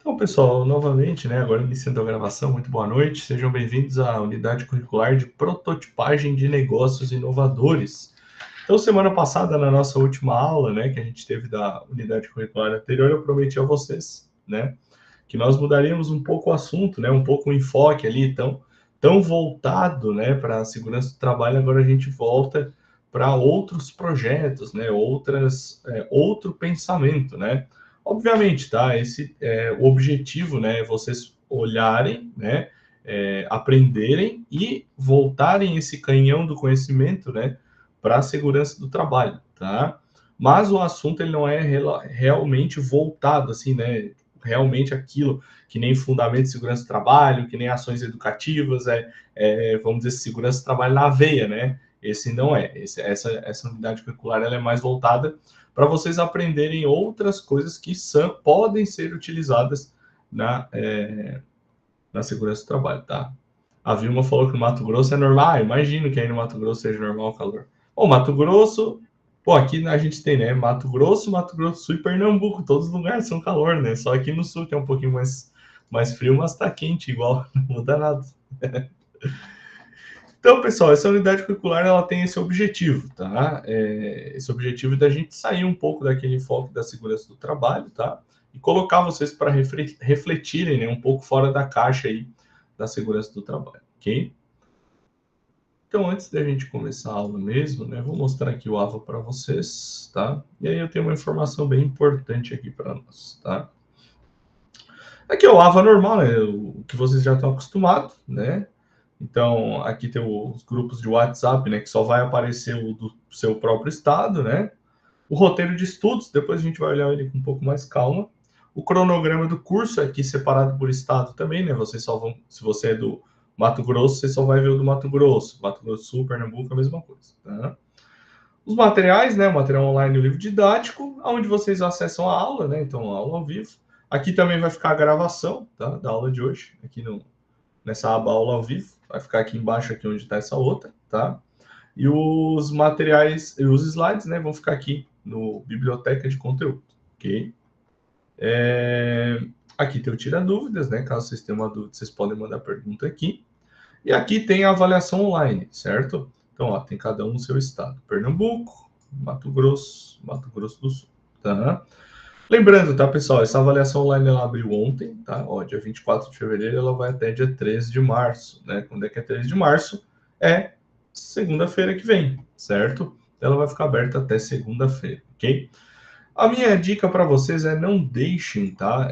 Então, pessoal, novamente, né, agora iniciando a gravação, muito boa noite, sejam bem-vindos à unidade curricular de prototipagem de negócios inovadores. Então, semana passada, na nossa última aula, né, que a gente teve da unidade curricular anterior, eu prometi a vocês, né, que nós mudaríamos um pouco o assunto, né, um pouco o enfoque ali, tão voltado, né, para a segurança do trabalho. Agora a gente volta para outros projetos, né, outro pensamento, né. Obviamente, tá? O objetivo, né, é vocês olharem, né, aprenderem e voltarem esse canhão do conhecimento, né, para a segurança do trabalho, tá? Mas o assunto ele não é realmente voltado assim, né, realmente aquilo que nem fundamento de segurança do trabalho, que nem ações educativas, vamos dizer, segurança do trabalho na veia, né? Esse não é. Essa unidade curricular ela é mais voltada para vocês aprenderem outras coisas que podem ser utilizadas na segurança do trabalho, tá? A Vilma falou que no Mato Grosso é normal. Ah, imagino que aí no Mato Grosso seja normal o calor. O Mato Grosso, pô, aqui a gente tem, né? Mato Grosso do Sul e Pernambuco, todos os lugares são calor, né? Só aqui no sul que é um pouquinho mais frio, mas tá quente igual, não muda nada. Então, pessoal, essa unidade curricular ela tem esse objetivo, tá? Esse objetivo da gente sair um pouco daquele enfoque da segurança do trabalho, tá? E colocar vocês para refletirem, né, um pouco fora da caixa aí da segurança do trabalho, ok? Então, antes da gente começar a aula mesmo, né, vou mostrar aqui o AVA para vocês, tá? E aí eu tenho uma informação bem importante aqui para nós, tá? Aqui é o AVA normal, né? O que vocês já estão acostumados, né? Então, aqui tem os grupos de WhatsApp, né, que só vai aparecer o do seu próprio estado, né? O roteiro de estudos, depois a gente vai olhar ele com um pouco mais calma. O cronograma do curso é aqui separado por estado também, né? Vocês só vão, se você é do Mato Grosso, você só vai ver o do Mato Grosso. Mato Grosso do Sul, Pernambuco, a mesma coisa, tá? Os materiais, né? O material online e o livro didático, onde vocês acessam a aula, né? Então, a aula ao vivo. Aqui também vai ficar a gravação, tá? Da aula de hoje, aqui nessa aba aula ao vivo. Vai ficar aqui embaixo, aqui onde está essa outra, tá? E os materiais e os slides, né, vão ficar aqui no biblioteca de conteúdo, ok? Aqui tem o tira dúvidas, né? Caso vocês tenham uma dúvida, vocês podem mandar pergunta aqui. E aqui tem a avaliação online, certo? Então, ó, tem cada um no seu estado. Pernambuco, Mato Grosso do Sul, tá? Lembrando, tá, pessoal, essa avaliação online ela abriu ontem, tá? Ó, dia 24 de fevereiro, ela vai até dia 13 de março, né? Quando é que é 13 de março? É segunda-feira que vem, certo? Ela vai ficar aberta até segunda-feira, ok? A minha dica para vocês é não deixem, tá?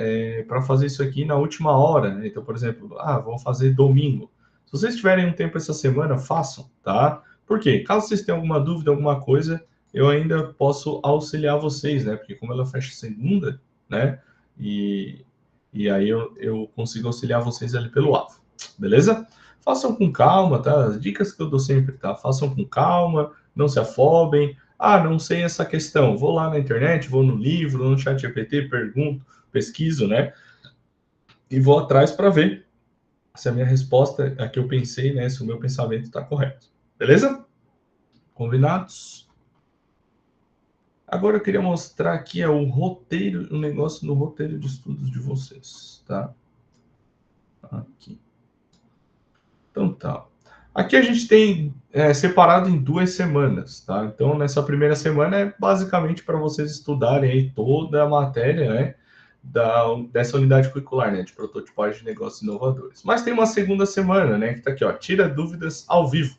Para fazer isso aqui na última hora, né? Então, por exemplo, vamos fazer domingo. Se vocês tiverem um tempo essa semana, façam, tá? Por quê? Caso vocês tenham alguma dúvida, alguma coisa, eu ainda posso auxiliar vocês, né? Porque como ela fecha segunda, né? E aí eu consigo auxiliar vocês ali pelo AVA, beleza? Façam com calma, tá? As dicas que eu dou sempre, tá? Façam com calma, não se afobem. Ah, não sei essa questão. Vou lá na internet, vou no livro, no chat GPT, pergunto, pesquiso, né? E vou atrás para ver se a minha resposta, a que eu pensei, né? Se o meu pensamento está correto. Beleza? Combinados? Agora eu queria mostrar aqui o roteiro, um negócio no roteiro de estudos de vocês, tá? Aqui. Então tá. Aqui a gente tem separado em 2 semanas, tá? Então, nessa primeira semana é basicamente para vocês estudarem aí toda a matéria, né? Dessa unidade curricular, né? De prototipagem de negócios inovadores. Mas tem uma segunda semana, né? Que tá aqui, ó. Tira dúvidas ao vivo.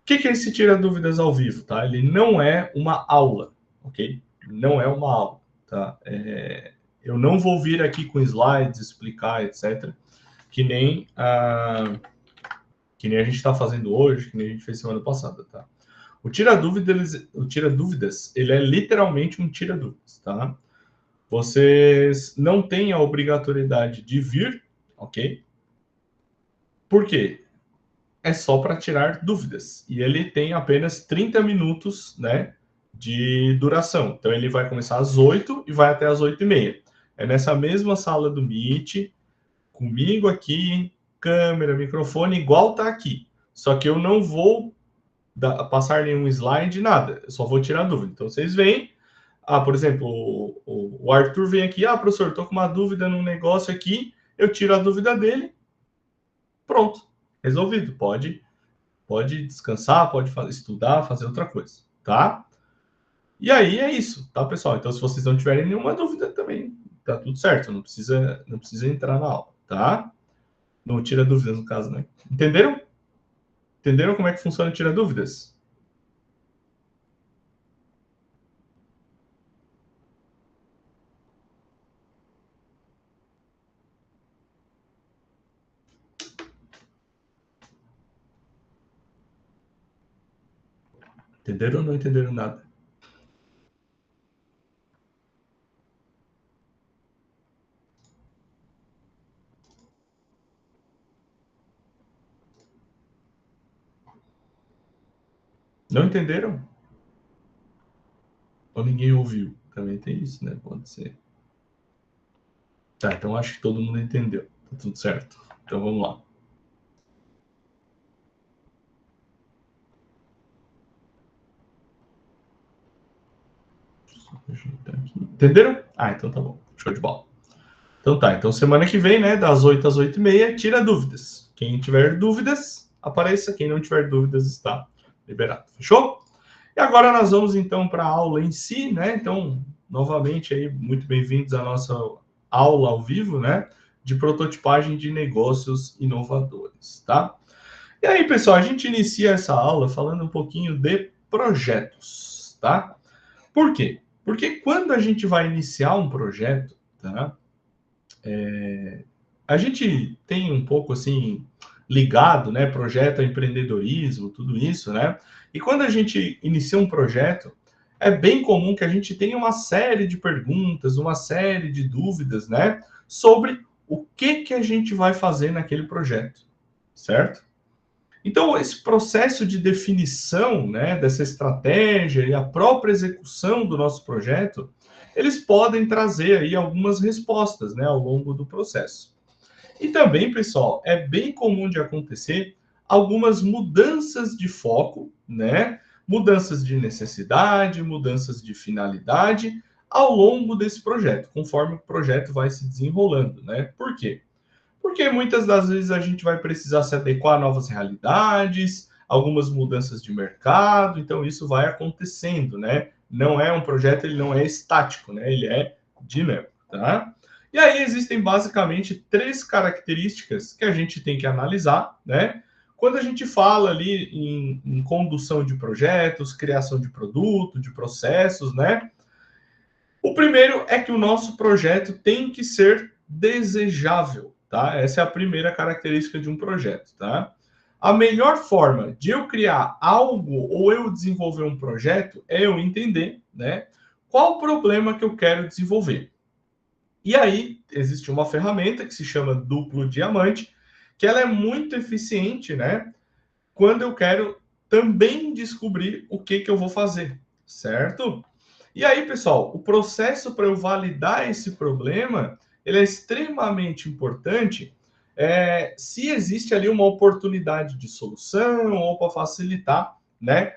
O que é esse tira dúvidas ao vivo, tá? Ele não é uma aula, ok? Não é uma aula, tá? Eu não vou vir aqui com slides, explicar, etc. Que nem a gente está fazendo hoje, que nem a gente fez semana passada, tá? O tira dúvidas, ele é literalmente um tira dúvidas, tá? Vocês não têm a obrigatoriedade de vir, ok? Por quê? É só para tirar dúvidas. E ele tem apenas 30 minutos, né, de duração. Então ele vai começar às 8 e vai até às 8h30. É nessa mesma sala do Meet, comigo aqui, câmera, microfone, igual tá aqui. Só que eu não vou passar nenhum slide, nada. Eu só vou tirar dúvida. Então, vocês vêm, por exemplo, o Arthur vem aqui, professor, estou com uma dúvida num negócio aqui, eu tiro a dúvida dele, pronto, resolvido. Pode descansar, pode estudar, fazer outra coisa, tá? E aí é isso, tá, pessoal? Então, se vocês não tiverem nenhuma dúvida também, tá tudo certo, não precisa entrar na aula, tá? Não tira dúvidas, no caso, né? Entenderam? Entenderam como é que funciona o tira dúvidas? Entenderam ou não entenderam nada? Não entenderam? Ou ninguém ouviu? Também tem isso, né? Pode ser. Tá, então acho que todo mundo entendeu. Tá tudo certo. Então vamos lá. Entenderam? Então tá bom. Show de bola. Então tá, então semana que vem, né, das 8 às 8h30, tira dúvidas. Quem tiver dúvidas, apareça. Quem não tiver dúvidas, está liberado. Fechou? E agora nós vamos então para a aula em si, né? Então, novamente aí, muito bem-vindos à nossa aula ao vivo, né? De prototipagem de negócios inovadores, tá? E aí, pessoal, a gente inicia essa aula falando um pouquinho de projetos, tá? Por quê? Porque quando a gente vai iniciar um projeto, tá? A gente tem um pouco assim ligado, né? Projeto a empreendedorismo, tudo isso, né? E quando a gente inicia um projeto, é bem comum que a gente tenha uma série de perguntas, uma série de dúvidas, né? Sobre o que a gente vai fazer naquele projeto, certo? Então, esse processo de definição, né, dessa estratégia e a própria execução do nosso projeto, eles podem trazer aí algumas respostas, né, ao longo do processo. E também, pessoal, é bem comum de acontecer algumas mudanças de foco, né, mudanças de necessidade, mudanças de finalidade ao longo desse projeto, conforme o projeto vai se desenrolando, né? Por quê? Porque muitas das vezes a gente vai precisar se adequar a novas realidades, algumas mudanças de mercado, então isso vai acontecendo, né? Não é um projeto, ele não é estático, né? Ele é dinâmico, tá? E aí existem basicamente 3 características que a gente tem que analisar, né? Quando a gente fala ali em condução de projetos, criação de produto, de processos, né? O primeiro é que o nosso projeto tem que ser desejável, tá? Essa é a primeira característica de um projeto, tá? A melhor forma de eu criar algo ou eu desenvolver um projeto é eu entender, né, qual o problema que eu quero desenvolver. E aí existe uma ferramenta que se chama duplo diamante, que ela é muito eficiente, né, quando eu quero também descobrir o que eu vou fazer, certo? E aí, pessoal, o processo para eu validar esse problema, ele é extremamente importante se existe ali uma oportunidade de solução ou para facilitar, né,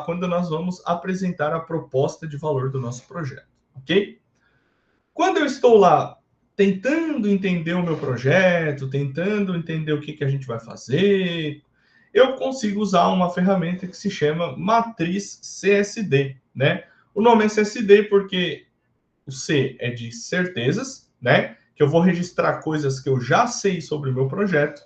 quando nós vamos apresentar a proposta de valor do nosso projeto, ok? Quando eu estou lá tentando entender o meu projeto, tentando entender o que a gente vai fazer, eu consigo usar uma ferramenta que se chama matriz CSD, né? O nome é CSD porque o C é de certezas, né? Que eu vou registrar coisas que eu já sei sobre o meu projeto.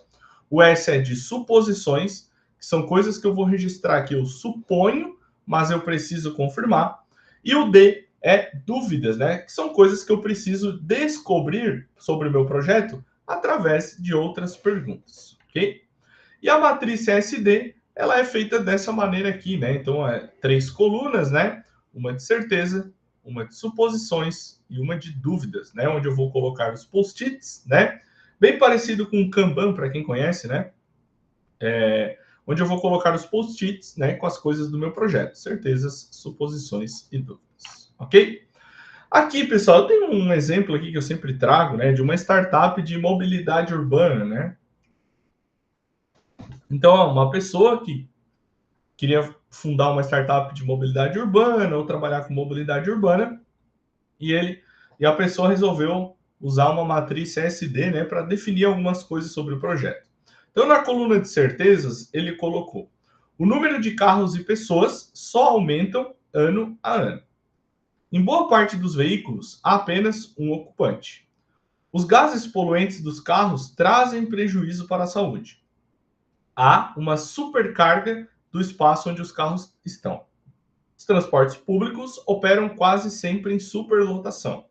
O S é de suposições, que são coisas que eu vou registrar que eu suponho, mas eu preciso confirmar. E o D é dúvidas, né? Que são coisas que eu preciso descobrir sobre o meu projeto através de outras perguntas, ok? E a matriz CSD, ela é feita dessa maneira aqui, né? Então, 3 colunas, né? Uma de certeza, uma de suposições e uma de dúvidas, né? Onde eu vou colocar os post-its, né? Bem parecido com o Kanban, para quem conhece, né? Onde eu vou colocar os post-its, né? Com as coisas do meu projeto. Certezas, suposições e dúvidas, ok? Aqui, pessoal, eu tenho um exemplo aqui que eu sempre trago, né? De uma startup de mobilidade urbana, né? Então, uma pessoa que queria fundar uma startup de mobilidade urbana ou trabalhar com mobilidade urbana, e a pessoa resolveu usar uma matriz CSD, né, para definir algumas coisas sobre o projeto. Então, na coluna de certezas, ele colocou: o número de carros e pessoas só aumentam ano a ano. Em boa parte dos veículos, há apenas um ocupante. Os gases poluentes dos carros trazem prejuízo para a saúde. Há uma supercarga do espaço onde os carros estão. Os transportes públicos operam quase sempre em superlotação.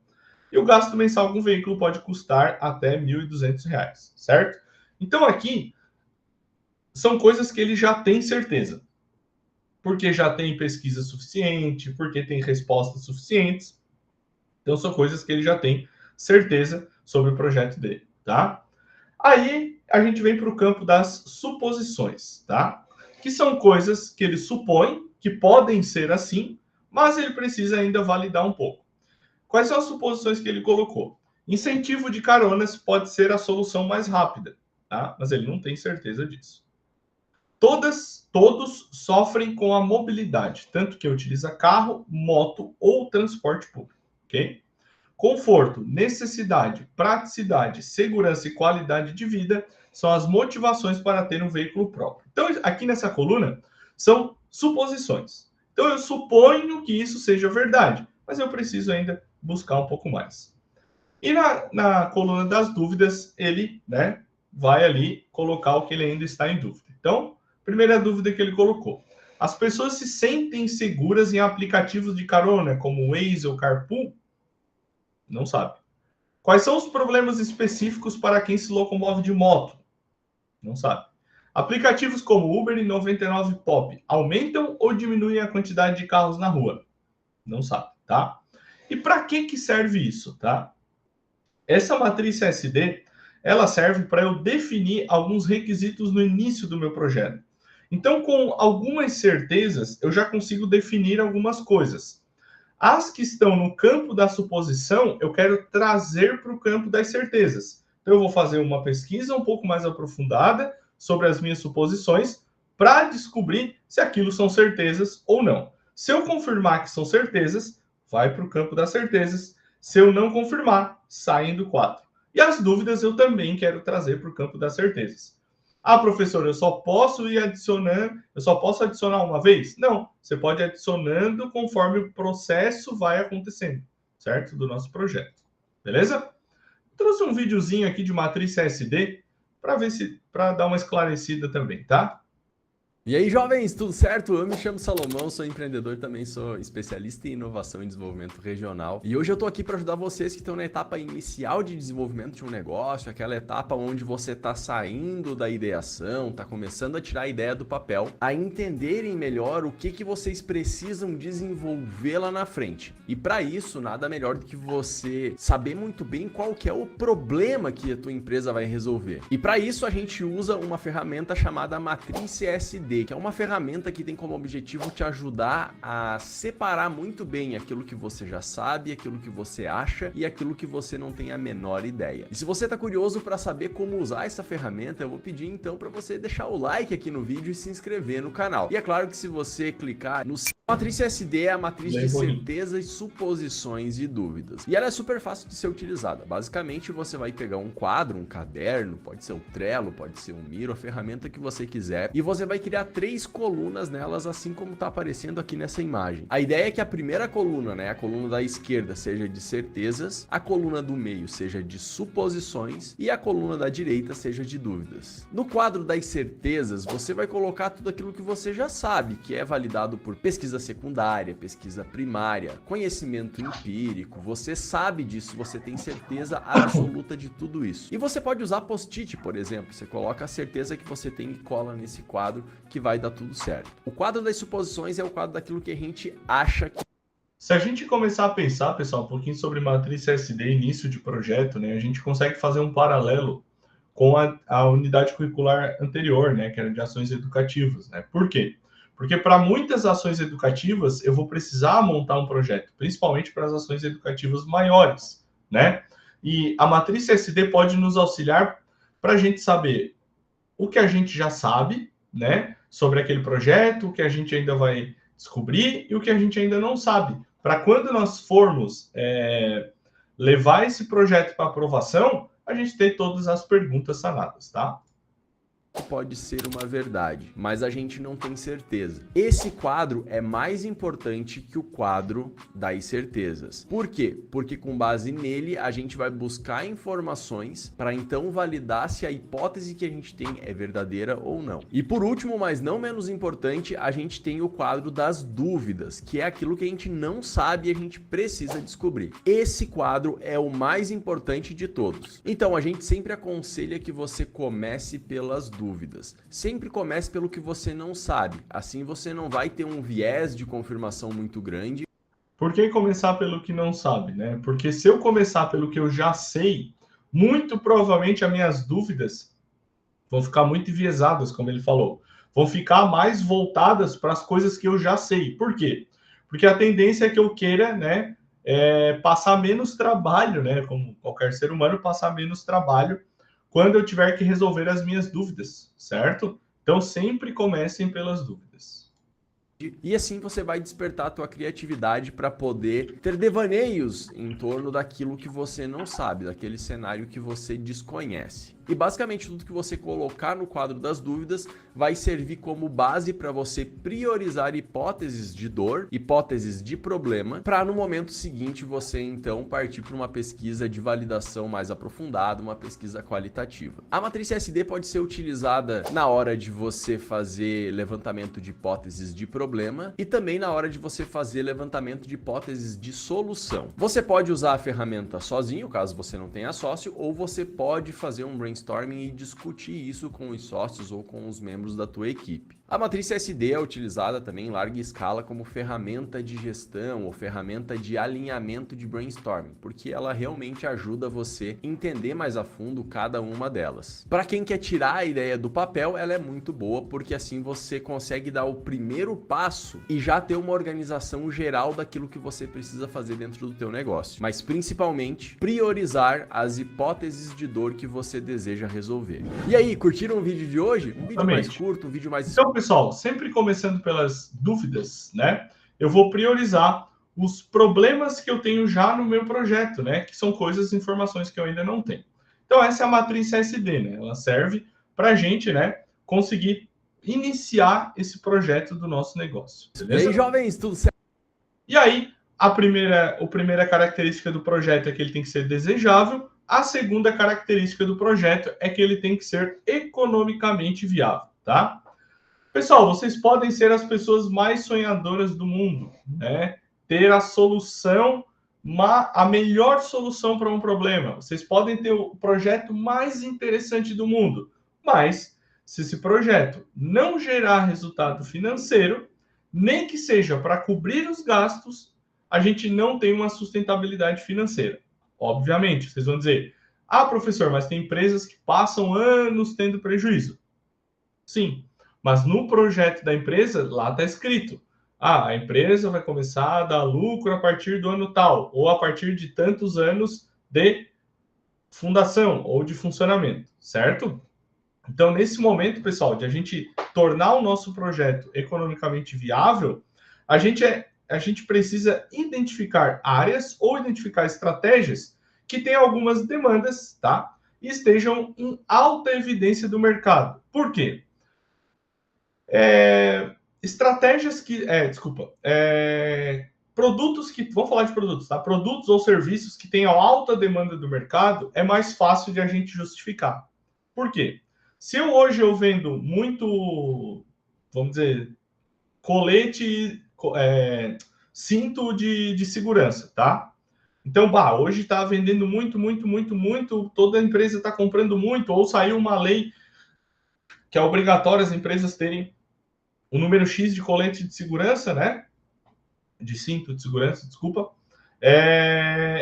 E o gasto mensal com o veículo pode custar até R$ 1.200, certo? Então, aqui, são coisas que ele já tem certeza. Porque já tem pesquisa suficiente, porque tem respostas suficientes. Então, são coisas que ele já tem certeza sobre o projeto dele, tá? Aí, a gente vem para o campo das suposições, tá? Que são coisas que ele supõe que podem ser assim, mas ele precisa ainda validar um pouco. Quais são as suposições que ele colocou? Incentivo de caronas pode ser a solução mais rápida, tá? Mas ele não tem certeza disso. Todos sofrem com a mobilidade, tanto que utiliza carro, moto ou transporte público, ok? Conforto, necessidade, praticidade, segurança e qualidade de vida são as motivações para ter um veículo próprio. Então, aqui nessa coluna, são suposições. Então, eu suponho que isso seja verdade, mas eu preciso ainda buscar um pouco mais. E na coluna das dúvidas, ele, né, vai ali colocar o que ele ainda está em dúvida. Então, primeira dúvida que ele colocou: as pessoas se sentem seguras em aplicativos de carona, como o Waze ou Carpool? Não sabe. Quais são os problemas específicos para quem se locomove de moto? Não sabe. Aplicativos como Uber e 99 Pop aumentam ou diminuem a quantidade de carros na rua? Não sabe, tá? E para que serve isso, tá? Essa matriz CSD, ela serve para eu definir alguns requisitos no início do meu projeto. Então, com algumas certezas, eu já consigo definir algumas coisas. As que estão no campo da suposição, eu quero trazer para o campo das certezas. Então, eu vou fazer uma pesquisa um pouco mais aprofundada sobre as minhas suposições para descobrir se aquilo são certezas ou não. Se eu confirmar que são certezas, vai para o campo das certezas. Se eu não confirmar, saem do quadro. E as dúvidas eu também quero trazer para o campo das certezas. Ah, professor, eu só posso ir adicionando, eu só posso adicionar uma vez? Não, você pode ir adicionando conforme o processo vai acontecendo, certo? Do nosso projeto. Beleza? Trouxe um videozinho aqui de matriz CSD para dar uma esclarecida também, tá? E aí, jovens, tudo certo? Eu me chamo Salomão, sou empreendedor, também sou especialista em inovação e desenvolvimento regional. E hoje eu tô aqui para ajudar vocês que estão na etapa inicial de desenvolvimento de um negócio, aquela etapa onde você tá saindo da ideação, tá começando a tirar a ideia do papel, a entenderem melhor o que vocês precisam desenvolver lá na frente. E para isso, nada melhor do que você saber muito bem qual que é o problema que a tua empresa vai resolver. E para isso a gente usa uma ferramenta chamada Matriz CSD, que é uma ferramenta que tem como objetivo te ajudar a separar muito bem aquilo que você já sabe, aquilo que você acha e aquilo que você não tem a menor ideia. E se você está curioso para saber como usar essa ferramenta, eu vou pedir então para você deixar o like aqui no vídeo e se inscrever no canal. E é claro que se você clicar no matriz CSD, é a matriz de certezas, suposições e dúvidas. E ela é super fácil de ser utilizada. Basicamente, você vai pegar um quadro, um caderno, pode ser o Trello, pode ser o Miro, a ferramenta que você quiser, e você vai criar 3 colunas nelas, assim como está aparecendo aqui nessa imagem. A ideia é que a primeira coluna, né, a coluna da esquerda, seja de certezas, a coluna do meio seja de suposições e a coluna da direita seja de dúvidas. No quadro das certezas, você vai colocar tudo aquilo que você já sabe, que é validado por pesquisa secundária, pesquisa primária, conhecimento empírico. Você sabe disso, você tem certeza absoluta de tudo isso. E você pode usar post-it, por exemplo. Você coloca a certeza que você tem e cola nesse quadro, que vai dar tudo certo. O quadro das suposições é o quadro daquilo que a gente acha que... Se a gente começar a pensar, pessoal, um pouquinho sobre matriz CSD, início de projeto, né, a gente consegue fazer um paralelo com a unidade curricular anterior, né, que era de ações educativas, né? Por quê? Porque para muitas ações educativas eu vou precisar montar um projeto, principalmente para as ações educativas maiores, né? E a matriz CSD pode nos auxiliar para a gente saber o que a gente já sabe, né? sobre aquele projeto, o que a gente ainda vai descobrir e o que a gente ainda não sabe. Para quando nós formos levar esse projeto para aprovação, a gente ter todas as perguntas sanadas, tá? Pode ser uma verdade, mas a gente não tem certeza. Esse quadro é mais importante que o quadro das certezas. Por quê? Porque com base nele a gente vai buscar informações para então validar se a hipótese que a gente tem é verdadeira ou não. E por último, mas não menos importante, a gente tem o quadro das dúvidas, que é aquilo que a gente não sabe e a gente precisa descobrir. Esse quadro é o mais importante de todos. Então a gente sempre aconselha que você comece pelas dúvidas. Sempre comece pelo que você não sabe. Assim você não vai ter um viés de confirmação muito grande. Por que começar pelo que não sabe, né? Porque se eu começar pelo que eu já sei, muito provavelmente as minhas dúvidas vão ficar muito enviesadas, como ele falou. Vão ficar mais voltadas para as coisas que eu já sei. Por quê? Porque a tendência é que eu queira, né, passar menos trabalho, né? Como qualquer ser humano, passar menos trabalho quando eu tiver que resolver as minhas dúvidas, certo? Então, sempre comecem pelas dúvidas. E assim você vai despertar a tua criatividade para poder ter devaneios em torno daquilo que você não sabe, daquele cenário que você desconhece. E basicamente tudo que você colocar no quadro das dúvidas vai servir como base para você priorizar hipóteses de dor, hipóteses de problema, para no momento seguinte você então partir para uma pesquisa de validação mais aprofundada, uma pesquisa qualitativa. A matriz SD pode ser utilizada na hora de você fazer levantamento de hipóteses de problema e também na hora de você fazer levantamento de hipóteses de solução. Você pode usar a ferramenta sozinho, caso você não tenha sócio, ou você pode fazer um brainstorming e discutir isso com os sócios ou com os membros da tua equipe. A matriz SD é utilizada também em larga escala como ferramenta de gestão ou ferramenta de alinhamento de brainstorming, porque ela realmente ajuda você a entender mais a fundo cada uma delas. Para quem quer tirar a ideia do papel, ela é muito boa, porque assim você consegue dar o primeiro passo e já ter uma organização geral daquilo que você precisa fazer dentro do teu negócio. Mas principalmente, priorizar as hipóteses de dor que você deseja resolver. E aí, curtiram o vídeo de hoje? Um vídeo mais curto, um vídeo mais... Então, pessoal, sempre começando pelas dúvidas, né? Eu vou priorizar os problemas que eu tenho já no meu projeto, né? Que são coisas, informações que eu ainda não tenho. Então, essa é a matriz CSD, né? Ela serve para a gente, né, conseguir iniciar esse projeto do nosso negócio. Beleza? E aí, jovens, tudo certo? E aí, a primeira característica do projeto é que ele tem que ser desejável. A segunda característica do projeto é que ele tem que ser economicamente viável, tá? Pessoal, vocês podem ser as pessoas mais sonhadoras do mundo, né? Ter a solução, a melhor solução para um problema. Vocês podem ter o projeto mais interessante do mundo, mas se esse projeto não gerar resultado financeiro, nem que seja para cobrir os gastos, a gente não tem uma sustentabilidade financeira. Obviamente, vocês vão dizer, professor, mas tem empresas que passam anos tendo prejuízo. Sim, mas no projeto da empresa, lá está escrito, a empresa vai começar a dar lucro a partir do ano tal, ou a partir de tantos anos de fundação ou de funcionamento, certo? Então, nesse momento, pessoal, de a gente tornar o nosso projeto economicamente viável, a gente precisa identificar áreas ou identificar estratégias que tenham algumas demandas, tá? E estejam em alta evidência do mercado. Por quê? Estratégias que... produtos que... Vamos falar de produtos, tá? Produtos ou serviços que tenham alta demanda do mercado, é mais fácil de a gente justificar. Por quê? Se hoje eu vendo muito, vamos dizer, colete, cinto de segurança, tá? Então, hoje está vendendo muito, toda a empresa está comprando muito, ou saiu uma lei que é obrigatória as empresas terem o número X de colete de segurança, né? De cinto de segurança, desculpa.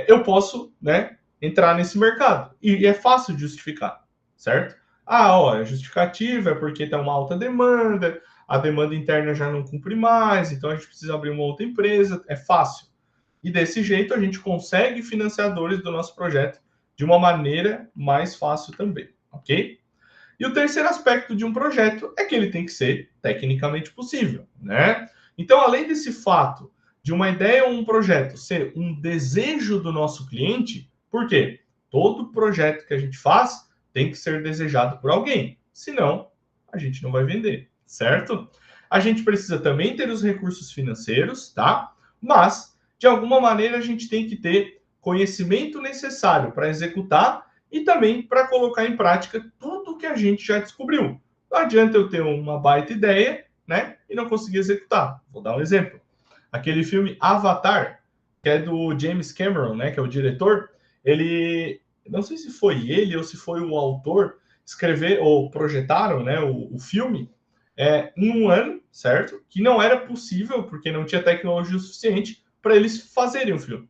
Eu posso, né, entrar nesse mercado. E é fácil de justificar, certo? A justificativa é porque tem uma alta demanda, a demanda interna já não cumpre mais, então a gente precisa abrir uma outra empresa, é fácil. E desse jeito a gente consegue financiadores do nosso projeto de uma maneira mais fácil também, ok? E o terceiro aspecto de um projeto é que ele tem que ser tecnicamente possível, né? Então, além desse fato de uma ideia ou um projeto ser um desejo do nosso cliente, por quê? Todo projeto que a gente faz tem que ser desejado por alguém, senão a gente não vai vender, certo? A gente precisa também ter os recursos financeiros, tá? Mas, de alguma maneira, a gente tem que ter conhecimento necessário para executar e também para colocar em prática tudo que a gente já descobriu. Não adianta eu ter uma baita ideia, né, e não conseguir executar. Vou dar um exemplo. Aquele filme Avatar, que é do James Cameron, né, que é o diretor, ele, não sei se foi ele ou se foi o autor, escrever ou projetaram, né, o filme em um ano, certo? Que não era possível, porque não tinha tecnologia suficiente para eles fazerem o filme,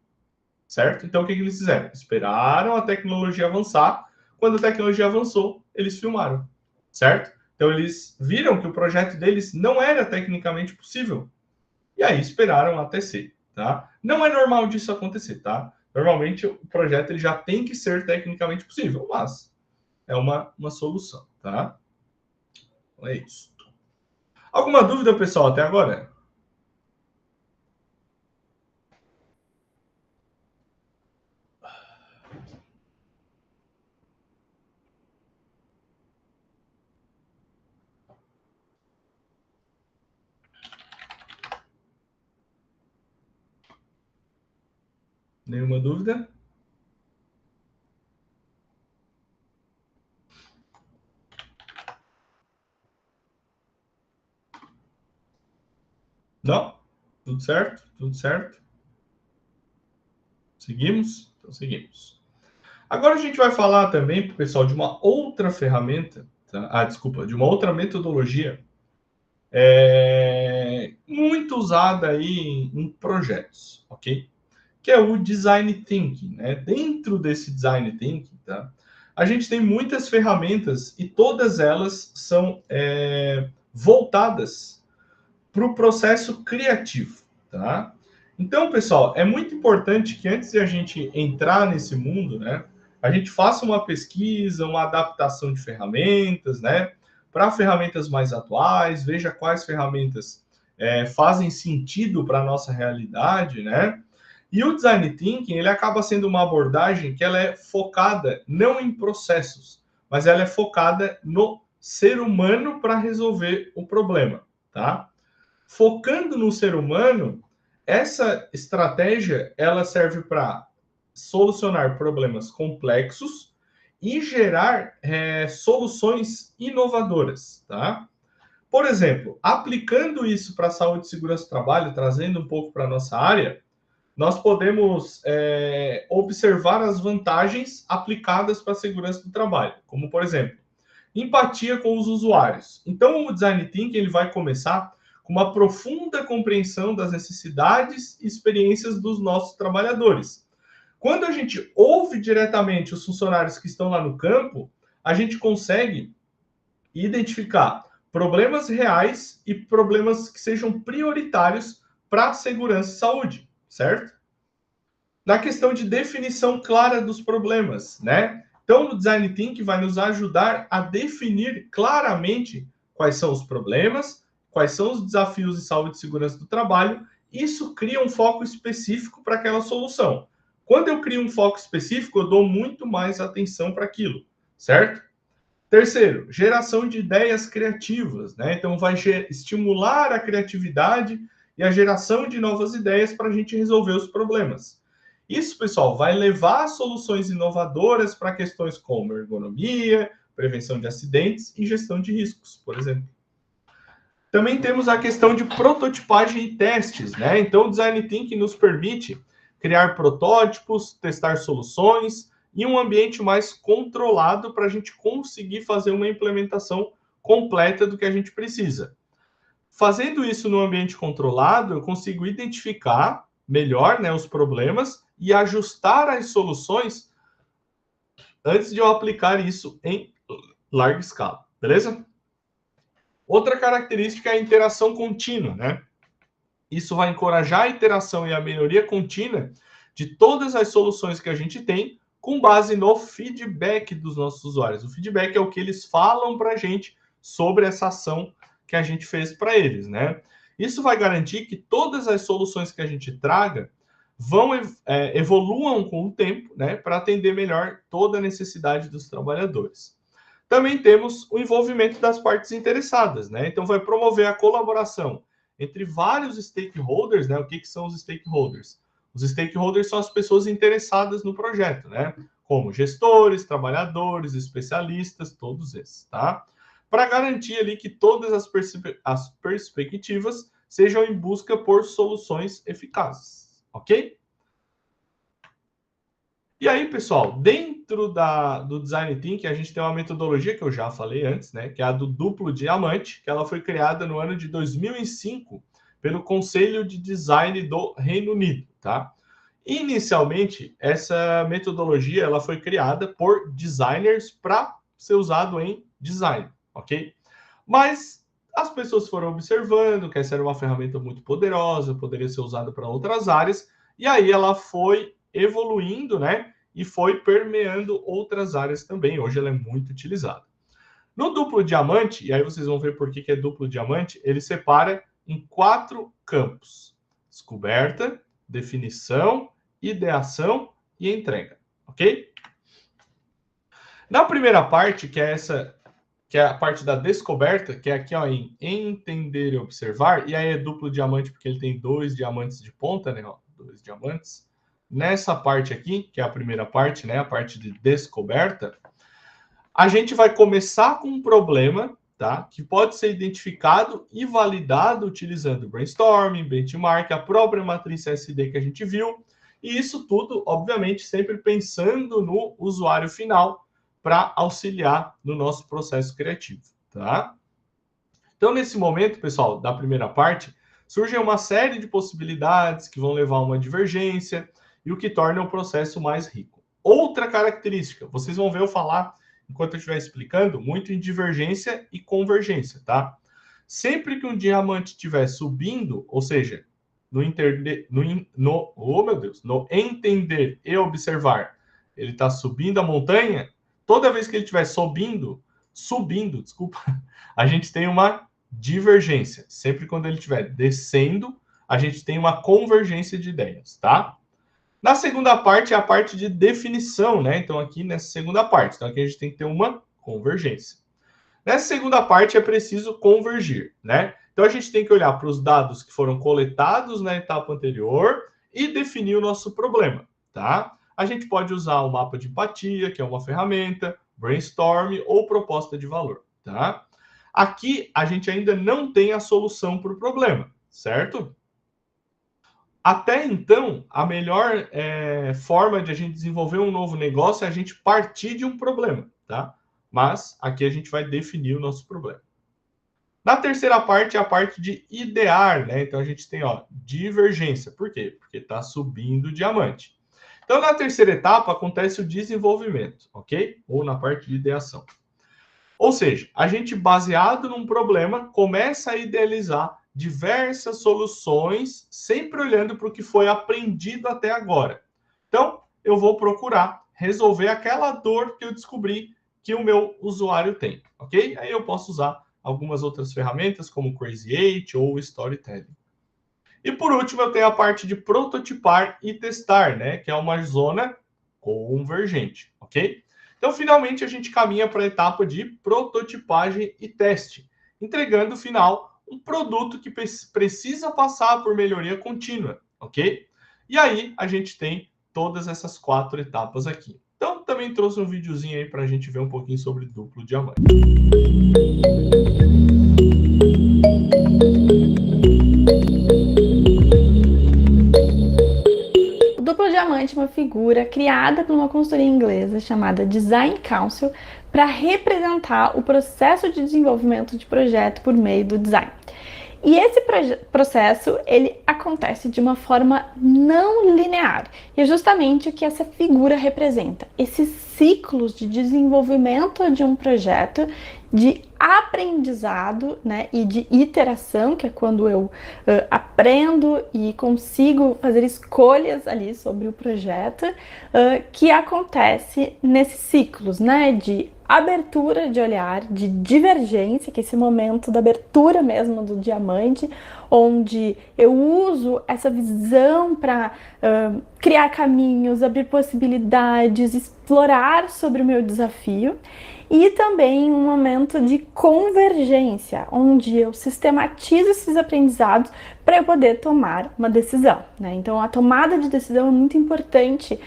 certo? Então, o que eles fizeram? Esperaram a tecnologia avançar. Quando a tecnologia avançou, eles filmaram, certo? Então, eles viram que o projeto deles não era tecnicamente possível. E aí, esperaram até ser, tá? Não é normal disso acontecer, tá? Normalmente, o projeto ele já tem que ser tecnicamente possível, mas é uma solução, tá? Então, é isso. Alguma dúvida, pessoal, até agora? Nenhuma dúvida? Não? Tudo certo? Tudo certo? Seguimos? Então, seguimos. Agora a gente vai falar também, pessoal, de uma outra ferramenta, tá? Desculpa, de uma outra metodologia muito usada aí em projetos, ok? Que é o Design Thinking, né? Dentro desse Design Thinking, tá? A gente tem muitas ferramentas e todas elas são voltadas para o processo criativo, tá? Então, pessoal, é muito importante que antes de a gente entrar nesse mundo, né, a gente faça uma pesquisa, uma adaptação de ferramentas, né, para ferramentas mais atuais, veja quais ferramentas fazem sentido para a nossa realidade, né? E o Design Thinking, ele acaba sendo uma abordagem que ela é focada não em processos, mas ela é focada no ser humano para resolver o problema, tá? Focando no ser humano, essa estratégia ela serve para solucionar problemas complexos e gerar soluções inovadoras, tá? Por exemplo, aplicando isso para a saúde e segurança do trabalho, trazendo um pouco para a nossa área, nós podemos observar as vantagens aplicadas para a segurança do trabalho, como, por exemplo, empatia com os usuários. Então, o Design Thinking ele vai começar com uma profunda compreensão das necessidades e experiências dos nossos trabalhadores. Quando a gente ouve diretamente os funcionários que estão lá no campo, a gente consegue identificar problemas reais e problemas que sejam prioritários para a segurança e saúde, certo? Na questão de definição clara dos problemas, né? Então, o Design Thinking vai nos ajudar a definir claramente quais são os problemas, quais são os desafios de saúde e segurança do trabalho. Isso cria um foco específico para aquela solução. Quando eu crio um foco específico, eu dou muito mais atenção para aquilo, certo? Terceiro, geração de ideias criativas, né? Então, vai estimular a criatividade e a geração de novas ideias para a gente resolver os problemas. Isso, pessoal, vai levar a soluções inovadoras para questões como ergonomia, prevenção de acidentes e gestão de riscos, por exemplo. Também temos a questão de prototipagem e testes, né? Então, o Design Thinking nos permite criar protótipos, testar soluções e um ambiente mais controlado para a gente conseguir fazer uma implementação completa do que a gente precisa. Fazendo isso no ambiente controlado, eu consigo identificar melhor, né, os problemas e ajustar as soluções antes de eu aplicar isso em larga escala, beleza? Outra característica é a interação contínua, né? Isso vai encorajar a interação e a melhoria contínua de todas as soluções que a gente tem com base no feedback dos nossos usuários. O feedback é o que eles falam para a gente sobre essa ação que a gente fez para eles, né? Isso vai garantir que todas as soluções que a gente traga evoluam com o tempo, né, para atender melhor toda a necessidade dos trabalhadores. Também temos o envolvimento das partes interessadas, né? Então vai promover a colaboração entre vários stakeholders, né? O que são os stakeholders? Os stakeholders são as pessoas interessadas no projeto, né? Como gestores, trabalhadores, especialistas, todos esses, tá? Para garantir ali que todas as perspectivas sejam em busca por soluções eficazes, ok? E aí, pessoal, dentro do Design Thinking, a gente tem uma metodologia que eu já falei antes, né? Que é a do duplo diamante, que ela foi criada no ano de 2005 pelo Conselho de Design do Reino Unido, tá? Inicialmente, essa metodologia ela foi criada por designers para ser usado em design, ok? Mas as pessoas foram observando que essa era uma ferramenta muito poderosa, poderia ser usada para outras áreas, e aí ela foi evoluindo, né? E foi permeando outras áreas também. Hoje ela é muito utilizada. No duplo diamante, e aí vocês vão ver por que é duplo diamante, ele separa em 4 campos: descoberta, definição, ideação e entrega, ok? Na primeira parte, que é a parte da descoberta, que é aqui ó, em entender e observar, e aí é duplo diamante porque ele tem 2 diamantes de ponta, né? Ó, 2 diamantes. Nessa parte aqui, que é a primeira parte, né? A parte de descoberta, a gente vai começar com um problema, tá? Que pode ser identificado e validado utilizando brainstorming, benchmark, a própria matriz SD que a gente viu, e isso tudo, obviamente, sempre pensando no usuário final para auxiliar no nosso processo criativo, tá? Então, nesse momento, pessoal, da primeira parte, surgem uma série de possibilidades que vão levar a uma divergência e o que torna o processo mais rico. Outra característica, vocês vão ver eu falar, enquanto eu estiver explicando, muito em divergência e convergência, tá? Sempre que um diamante estiver subindo, ou seja, no entender e observar, ele está subindo a montanha, toda vez que ele estiver subindo, desculpa, a gente tem uma divergência. Sempre quando ele estiver descendo, a gente tem uma convergência de ideias, tá? Na segunda parte é a parte de definição, né? Então aqui nessa segunda parte, então aqui a gente tem que ter uma convergência. Nessa segunda parte é preciso convergir, né? Então a gente tem que olhar para os dados que foram coletados na etapa anterior e definir o nosso problema, tá? A gente pode usar o mapa de empatia, que é uma ferramenta, brainstorm ou proposta de valor, tá? Aqui a gente ainda não tem a solução para o problema, certo? Até então, a melhor forma de a gente desenvolver um novo negócio é a gente partir de um problema, tá? Mas aqui a gente vai definir o nosso problema. Na terceira parte é a parte de idear, né? Então a gente tem, ó, divergência. Por quê? Porque está subindo o diamante. Então na terceira etapa acontece o desenvolvimento, ok? Ou na parte de ideação. Ou seja, a gente, baseado num problema, começa a idealizar diversas soluções, sempre olhando para o que foi aprendido até agora. Então, eu vou procurar resolver aquela dor que eu descobri que o meu usuário tem, ok? Aí eu posso usar algumas outras ferramentas, como Crazy 8 ou Storytelling. E por último, eu tenho a parte de prototipar e testar, né? Que é uma zona convergente, ok? Então, finalmente, a gente caminha para a etapa de prototipagem e teste, entregando, no final, um produto que precisa passar por melhoria contínua, ok? E aí, a gente tem todas essas 4 etapas aqui. Então, também trouxe um videozinho aí para a gente ver um pouquinho sobre duplo diamante. O duplo diamante é uma figura criada por uma consultoria inglesa chamada Design Council para representar o processo de desenvolvimento de projeto por meio do design. E esse processo, ele acontece de uma forma não linear. E é justamente o que essa figura representa. Esses ciclos de desenvolvimento de um projeto, de aprendizado, né, e de iteração, que é quando eu aprendo e consigo fazer escolhas ali sobre o projeto, que acontece nesses ciclos, né, de abertura de olhar, de divergência, que é esse momento da abertura mesmo do diamante, onde eu uso essa visão para criar caminhos, abrir possibilidades, explorar sobre o meu desafio. E também um momento de convergência, onde eu sistematizo esses aprendizados para eu poder tomar uma decisão, né? Então, a tomada de decisão é muito importante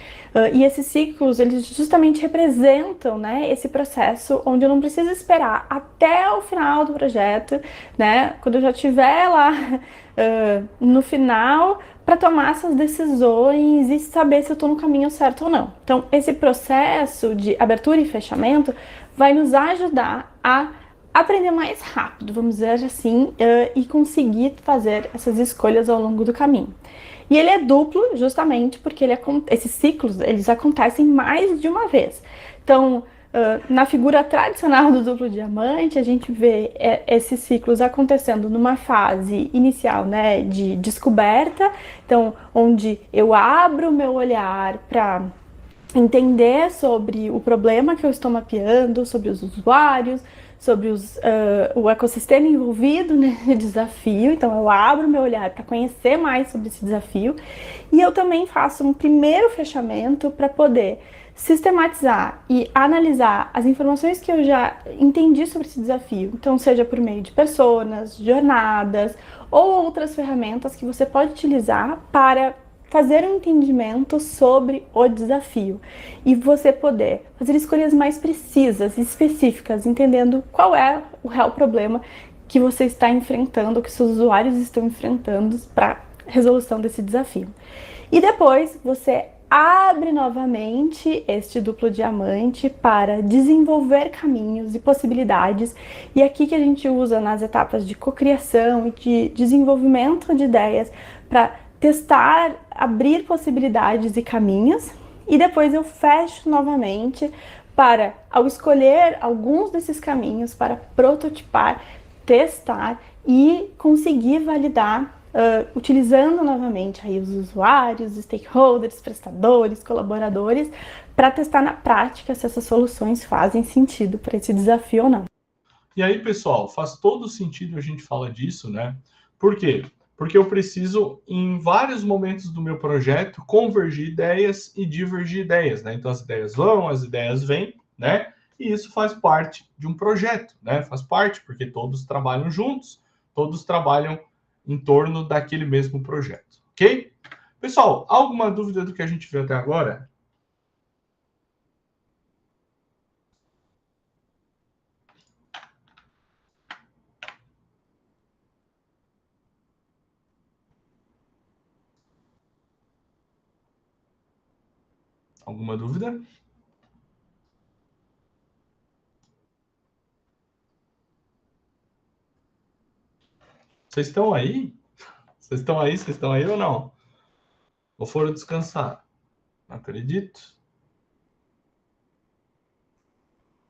e esses ciclos, eles justamente representam, né, esse processo onde eu não preciso esperar até o final do projeto, né? Quando eu já estiver lá no final, para tomar essas decisões e saber se eu estou no caminho certo ou não. Então, esse processo de abertura e fechamento vai nos ajudar a aprender mais rápido, vamos dizer assim, e conseguir fazer essas escolhas ao longo do caminho. E ele é duplo justamente porque esses ciclos, eles acontecem mais de uma vez. Então, na figura tradicional do duplo diamante, a gente vê esses ciclos acontecendo numa fase inicial, né, de descoberta, então, onde eu abro o meu olhar para entender sobre o problema que eu estou mapeando, sobre os usuários, sobre o ecossistema envolvido nesse desafio. Então eu abro meu olhar para conhecer mais sobre esse desafio e eu também faço um primeiro fechamento para poder sistematizar e analisar as informações que eu já entendi sobre esse desafio. Então seja por meio de personas, jornadas ou outras ferramentas que você pode utilizar para fazer um entendimento sobre o desafio e você poder fazer escolhas mais precisas e específicas, entendendo qual é o real problema que você está enfrentando, que seus usuários estão enfrentando para resolução desse desafio. E depois você abre novamente este duplo diamante para desenvolver caminhos e possibilidades, e aqui que a gente usa nas etapas de cocriação e de desenvolvimento de ideias para testar, abrir possibilidades e caminhos, e depois eu fecho novamente para, ao escolher alguns desses caminhos, para prototipar, testar e conseguir validar, utilizando novamente aí os usuários, os stakeholders, prestadores, colaboradores, para testar na prática se essas soluções fazem sentido para esse desafio ou não. E aí, pessoal, faz todo sentido a gente falar disso, né? Por quê? Porque eu preciso, em vários momentos do meu projeto, convergir ideias e divergir ideias, né? Então, as ideias vão, as ideias vêm, né? E isso faz parte de um projeto, né? Faz parte, porque todos trabalham juntos, todos trabalham em torno daquele mesmo projeto, ok? Pessoal, alguma dúvida do que a gente viu até agora? Alguma dúvida? Vocês estão aí? Vocês estão aí? Vocês estão aí ou não? Ou foram descansar? Não acredito.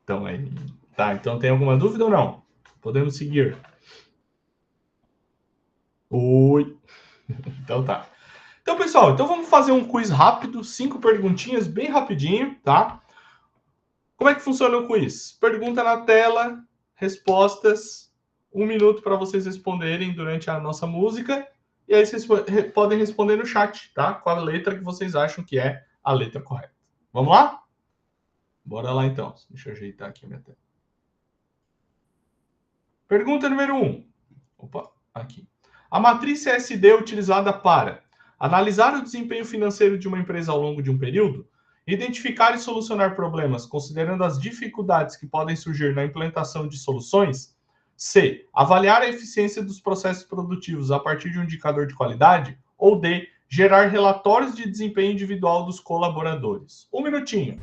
Então aí. Tá, então tem alguma dúvida ou não? Podemos seguir. Oi. Então tá. Então, pessoal, então vamos fazer um quiz rápido, 5 perguntinhas bem rapidinho, tá? Como é que funciona o quiz? Pergunta na tela, respostas, 1 minuto para vocês responderem durante a nossa música, e aí vocês podem responder no chat, tá? Qual a letra que vocês acham que é a letra correta. Vamos lá? Bora lá, então. Deixa eu ajeitar aqui a minha tela. Pergunta número 1. Opa, aqui. A matriz CSD é utilizada para analisar o desempenho financeiro de uma empresa ao longo de um período, identificar e solucionar problemas, considerando as dificuldades que podem surgir na implementação de soluções. C. Avaliar a eficiência dos processos produtivos a partir de um indicador de qualidade. Ou D. Gerar relatórios de desempenho individual dos colaboradores. 1 minutinho.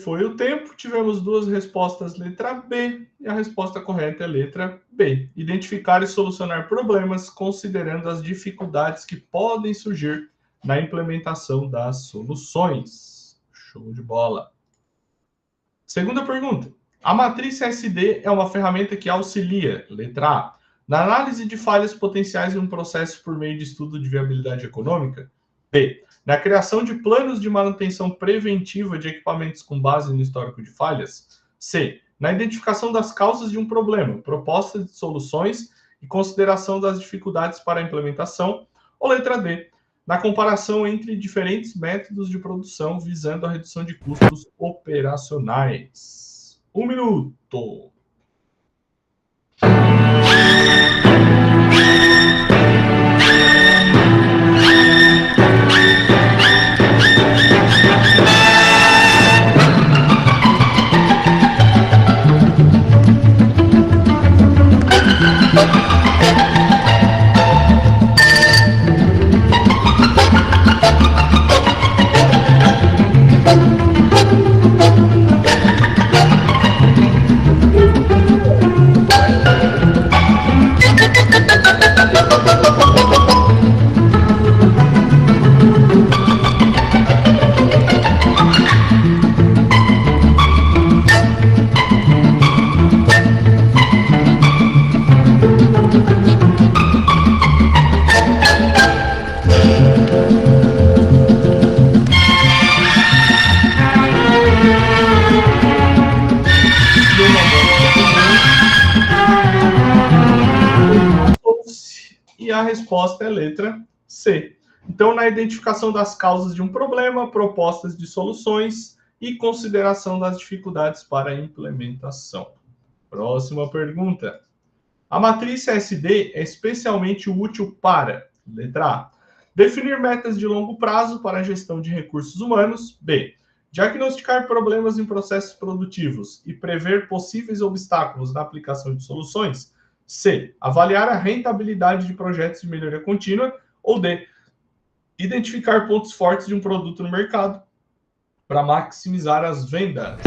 foi o tempo. Tivemos duas respostas, letra B, e a resposta correta é letra B. Identificar e solucionar problemas considerando as dificuldades que podem surgir na implementação das soluções. Show de bola. Segunda pergunta. A matriz CSD é uma ferramenta que auxilia, letra A, na análise de falhas potenciais em um processo por meio de estudo de viabilidade econômica? B, na criação de planos de manutenção preventiva de equipamentos com base no histórico de falhas? C, na identificação das causas de um problema, proposta de soluções e consideração das dificuldades para a implementação? Ou letra D, na comparação entre diferentes métodos de produção visando a redução de custos operacionais? 1 minuto. E a resposta é letra C. Então, na identificação das causas de um problema, propostas de soluções e consideração das dificuldades para a implementação. Próxima pergunta. A matriz CSD é especialmente útil para, letra A, definir metas de longo prazo para a gestão de recursos humanos. B, diagnosticar problemas em processos produtivos e prever possíveis obstáculos na aplicação de soluções. C, avaliar a rentabilidade de projetos de melhoria contínua. Ou D, identificar pontos fortes de um produto no mercado para maximizar as vendas.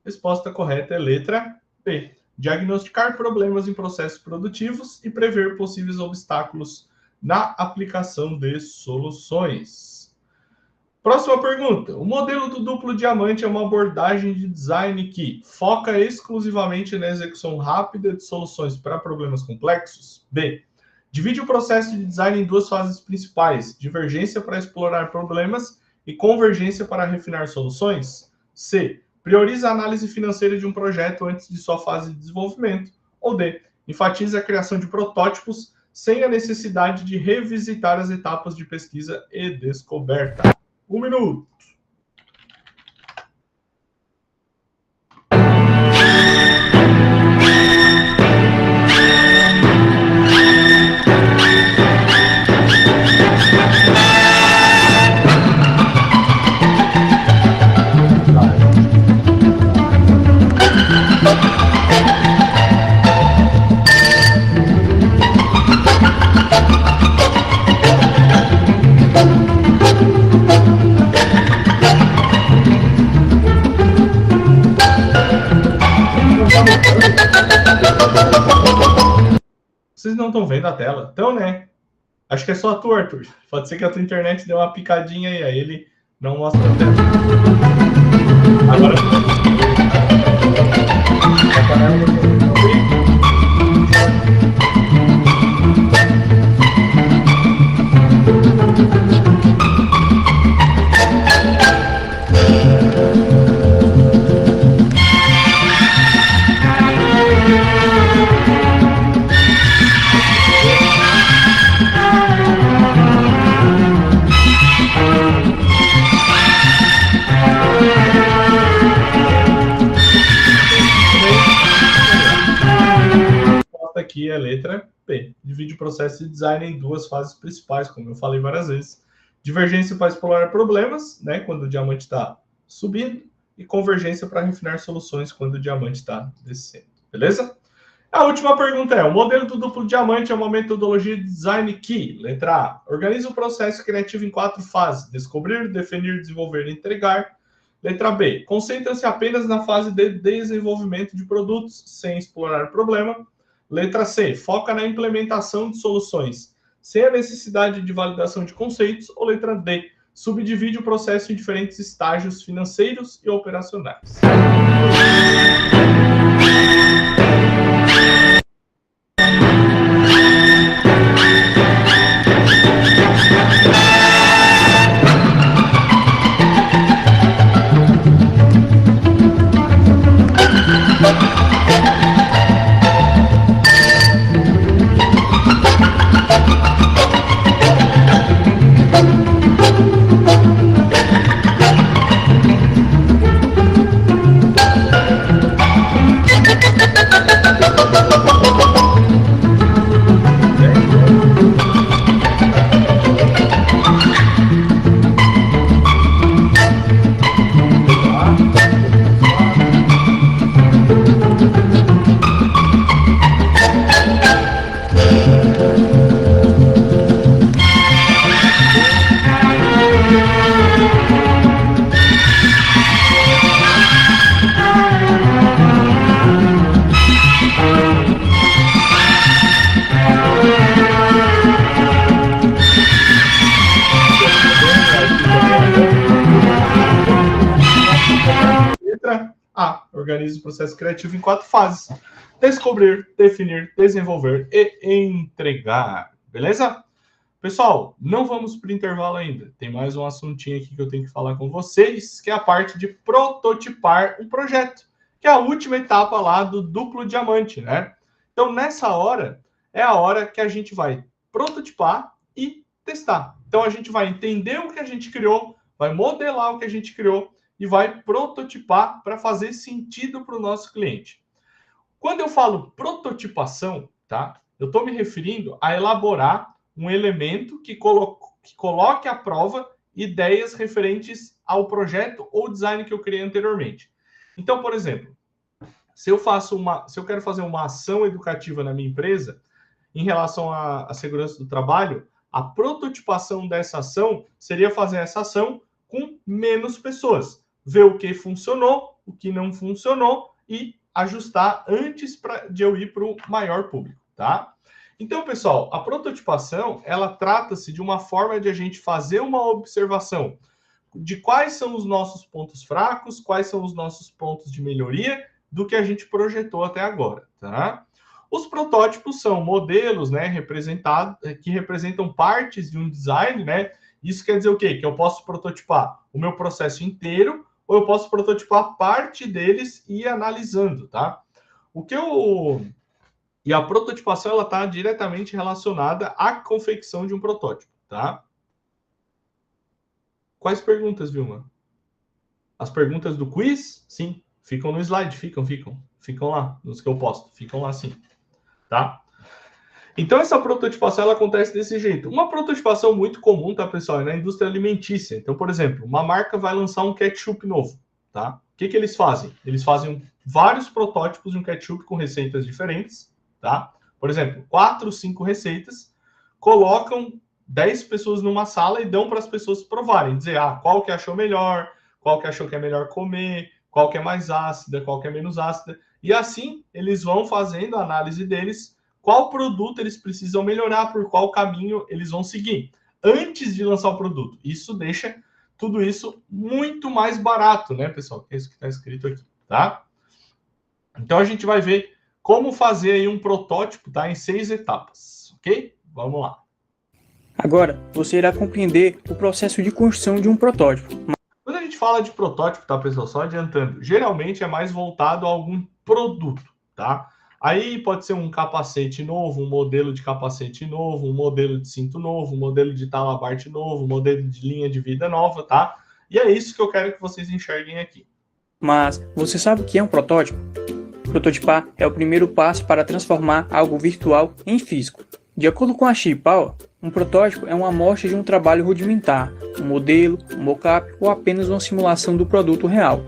Resposta correta é letra B. Diagnosticar problemas em processos produtivos e prever possíveis obstáculos na aplicação de soluções. Próxima pergunta. O modelo do duplo diamante é uma abordagem de design que foca exclusivamente na execução rápida de soluções para problemas complexos? B. Divide o processo de design em duas fases principais: divergência para explorar problemas e convergência para refinar soluções? C. Prioriza a análise financeira de um projeto antes de sua fase de desenvolvimento. Ou D. Enfatiza a criação de protótipos sem a necessidade de revisitar as etapas de pesquisa e descoberta. 1 minuto. Vocês não estão vendo a tela? Então, né? Acho que é só a tua, Arthur. Pode ser que a tua internet deu uma picadinha e aí ele não mostra a tela. Agora... Aqui é a letra P. Divide o processo de design em duas fases principais, como eu falei várias vezes. Divergência para explorar problemas, né, quando o diamante está subindo, e convergência para refinar soluções quando o diamante está descendo. Beleza? A última pergunta é: o modelo do duplo diamante é uma metodologia de design que, letra A, organiza o processo criativo em 4 fases: descobrir, definir, desenvolver e entregar. Letra B, concentra-se apenas na fase de desenvolvimento de produtos, sem explorar o problema. Letra C, foca na implementação de soluções, sem a necessidade de validação de conceitos. Ou letra D, subdivide o processo em diferentes estágios financeiros e operacionais. Organiza o processo criativo em 4 fases: descobrir, definir, desenvolver e entregar. Beleza? Pessoal, não vamos para o intervalo ainda. Tem mais um assuntinho aqui que eu tenho que falar com vocês, que é a parte de prototipar um projeto, que é a última etapa lá do duplo diamante, né? Então, nessa hora, é a hora que a gente vai prototipar e testar. Então, a gente vai entender o que a gente criou, vai modelar o que a gente criou, e vai prototipar para fazer sentido para o nosso cliente. Quando eu falo prototipação, tá? Eu estou me referindo a elaborar um elemento que coloque à prova ideias referentes ao projeto ou design que eu criei anteriormente. Então, por exemplo, se eu quero fazer uma ação educativa na minha empresa em relação à segurança do trabalho, a prototipação dessa ação seria fazer essa ação com menos pessoas. Ver o que funcionou, o que não funcionou e ajustar antes de eu ir para o maior público, tá? Então, pessoal, a prototipação, ela trata-se de uma forma de a gente fazer uma observação de quais são os nossos pontos fracos, quais são os nossos pontos de melhoria do que a gente projetou até agora, tá? Os protótipos são modelos, né, que representam partes de um design, né? Isso quer dizer o quê? Que eu posso prototipar o meu processo inteiro, ou eu posso prototipar parte deles e ir analisando, tá? E a prototipação, ela está diretamente relacionada à confecção de um protótipo, tá? Quais perguntas, Vilma? As perguntas do quiz? Sim, ficam no slide, ficam lá, nos que eu posto, ficam lá sim, tá? Então, essa prototipação, ela acontece desse jeito. Uma prototipação muito comum, tá, pessoal, é na indústria alimentícia. Então, por exemplo, uma marca vai lançar um ketchup novo, tá? O que eles fazem? Eles fazem vários protótipos de um ketchup com receitas diferentes, tá? Por exemplo, 4, 5 receitas, colocam 10 pessoas numa sala e dão para as pessoas provarem, dizer, qual que achou melhor, qual que achou que é melhor comer, qual que é mais ácida, qual que é menos ácida. E assim, eles vão fazendo a análise deles, qual produto eles precisam melhorar, por qual caminho eles vão seguir, antes de lançar o produto. Isso deixa tudo isso muito mais barato, né, pessoal? É isso que está escrito aqui, tá? Então a gente vai ver como fazer aí um protótipo, tá? Em 6 etapas, ok? Vamos lá. Agora, você irá compreender o processo de construção de um protótipo. Quando a gente fala de protótipo, tá, pessoal? Só adiantando, geralmente é mais voltado a algum produto, tá? Aí pode ser um capacete novo, um modelo de capacete novo, um modelo de cinto novo, um modelo de talabarte novo, um modelo de linha de vida nova, tá? E é isso que eu quero que vocês enxerguem aqui. Mas você sabe o que é um protótipo? Prototipar é o primeiro passo para transformar algo virtual em físico. De acordo com a Power, um protótipo é uma amostra de um trabalho rudimentar, um modelo, um mockup ou apenas uma simulação do produto real.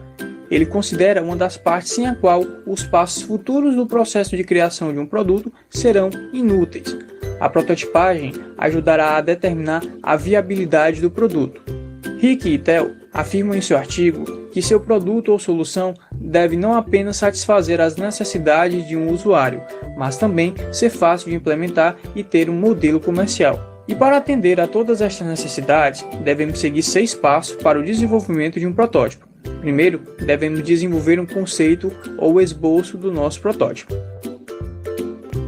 Ele considera uma das partes sem a qual os passos futuros do processo de criação de um produto serão inúteis. A prototipagem ajudará a determinar a viabilidade do produto. Rick e Tel afirmam em seu artigo que seu produto ou solução deve não apenas satisfazer as necessidades de um usuário, mas também ser fácil de implementar e ter um modelo comercial. E para atender a todas estas necessidades, devemos seguir 6 passos para o desenvolvimento de um protótipo. Primeiro, devemos desenvolver um conceito ou esboço do nosso protótipo.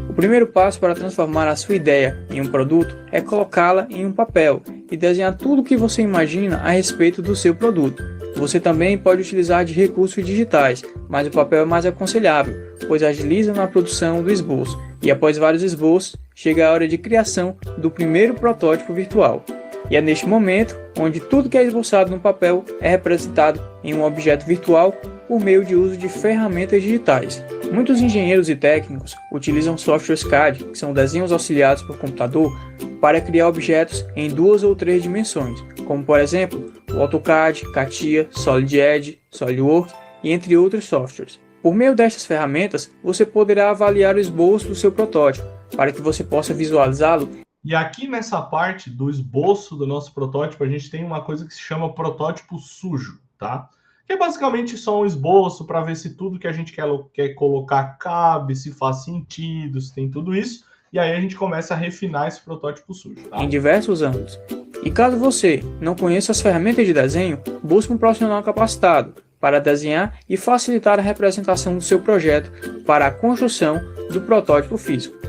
O primeiro passo para transformar a sua ideia em um produto é colocá-la em um papel e desenhar tudo o que você imagina a respeito do seu produto. Você também pode utilizar de recursos digitais, mas o papel é mais aconselhável, pois agiliza na produção do esboço, e após vários esboços, chega a hora de criação do primeiro protótipo virtual. E é neste momento onde tudo que é esboçado no papel é representado em um objeto virtual por meio de uso de ferramentas digitais. Muitos engenheiros e técnicos utilizam softwares CAD, que são desenhos auxiliados por computador, para criar objetos em 2 ou 3 dimensões, como por exemplo o AutoCAD, CATIA, Solid Edge, SolidWorks e entre outros softwares. Por meio destas ferramentas, você poderá avaliar o esboço do seu protótipo, para que você possa visualizá-lo. E aqui nessa parte do esboço do nosso protótipo, a gente tem uma coisa que se chama protótipo sujo, tá? Que é basicamente só um esboço para ver se tudo que a gente quer colocar cabe, se faz sentido, se tem tudo isso. E aí a gente começa a refinar esse protótipo sujo, tá? Em diversos âmbitos. E caso você não conheça as ferramentas de desenho, busque um profissional capacitado para desenhar e facilitar a representação do seu projeto para a construção do protótipo físico.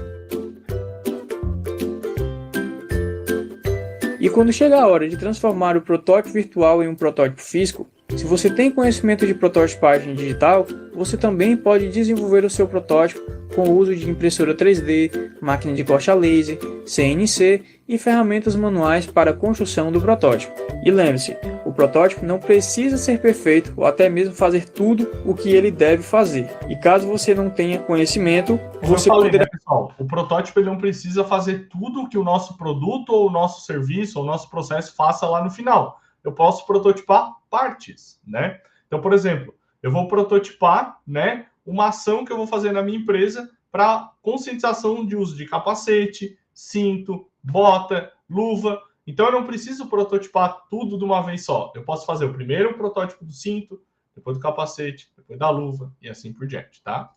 E quando chega a hora de transformar o protótipo virtual em um protótipo físico, se você tem conhecimento de prototipagem digital, você também pode desenvolver o seu protótipo com o uso de impressora 3D, máquina de corte a laser, CNC e ferramentas manuais para a construção do protótipo. E lembre-se, o protótipo não precisa ser perfeito ou até mesmo fazer tudo o que ele deve fazer. E caso você não tenha conhecimento, você poderá... Pessoal, o protótipo ele não precisa fazer tudo o que o nosso produto ou o nosso serviço ou o nosso processo faça lá no final. Eu posso prototipar partes, né? Então, por exemplo, eu vou prototipar, né, uma ação que eu vou fazer na minha empresa para conscientização de uso de capacete, cinto, bota, luva. Então, eu não preciso prototipar tudo de uma vez só. Eu posso fazer o primeiro protótipo do cinto, depois do capacete, depois da luva e assim por diante, tá?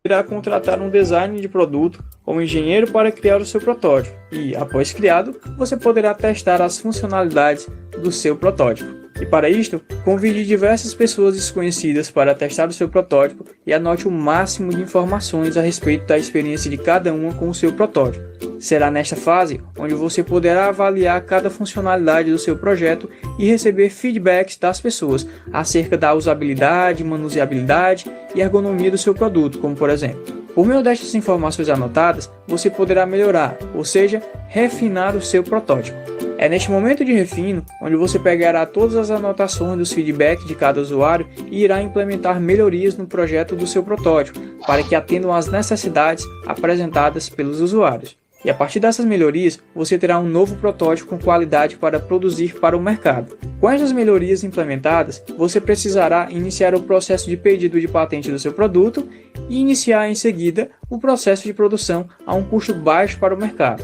Irá contratar um designer de produto ou um engenheiro para criar o seu protótipo e, após criado, você poderá testar as funcionalidades do seu protótipo. E para isto, convide diversas pessoas desconhecidas para testar o seu protótipo e anote o máximo de informações a respeito da experiência de cada uma com o seu protótipo. Será nesta fase onde você poderá avaliar cada funcionalidade do seu projeto e receber feedbacks das pessoas acerca da usabilidade, manuseabilidade e ergonomia do seu produto, como por exemplo. Por meio destas informações anotadas, você poderá melhorar, ou seja, refinar o seu protótipo. É neste momento de refino onde você pegará todas as anotações dos feedbacks de cada usuário e irá implementar melhorias no projeto do seu protótipo para que atendam às necessidades apresentadas pelos usuários. E a partir dessas melhorias, você terá um novo protótipo com qualidade para produzir para o mercado. Com essas melhorias implementadas, você precisará iniciar o processo de pedido de patente do seu produto e iniciar em seguida o processo de produção a um custo baixo para o mercado.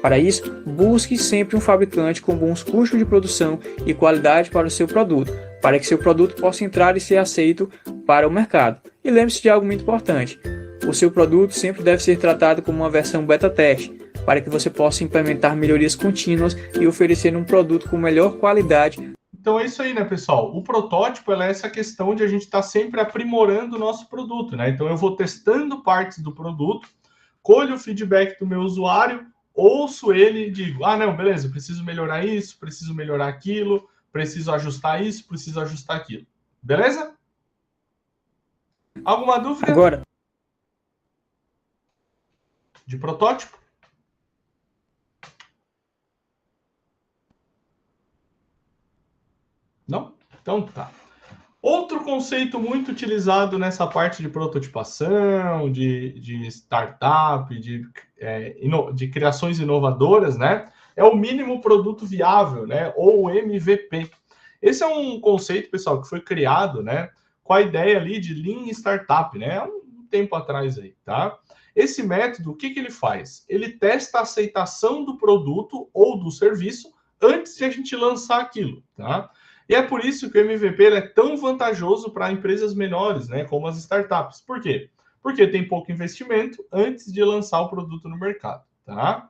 Para isso, busque sempre um fabricante com bons custos de produção e qualidade para o seu produto, para que seu produto possa entrar e ser aceito para o mercado. E lembre-se de algo muito importante: o seu produto sempre deve ser tratado como uma versão beta-teste, para que você possa implementar melhorias contínuas e oferecer um produto com melhor qualidade. Então é isso aí, né, pessoal? O protótipo é essa questão de a gente estar sempre aprimorando o nosso produto, né? Então eu vou testando partes do produto, colho o feedback do meu usuário, ouço ele e digo, ah, não, beleza, preciso melhorar isso, preciso melhorar aquilo, preciso ajustar isso, preciso ajustar aquilo. Beleza? Alguma dúvida Agora, de protótipo? Não? Então tá. Outro conceito muito utilizado nessa parte de prototipação, de startup, de criações inovadoras, né? É o mínimo produto viável, né? Ou o MVP. Esse é um conceito, pessoal, que foi criado, né? Com a ideia ali de Lean Startup, né? Há um tempo atrás aí, tá? Esse método, o que ele faz? Ele testa a aceitação do produto ou do serviço antes de a gente lançar aquilo, tá? E é por isso que o MVP é tão vantajoso para empresas menores, né, como as startups. Por quê? Porque tem pouco investimento antes de lançar o produto no mercado, tá?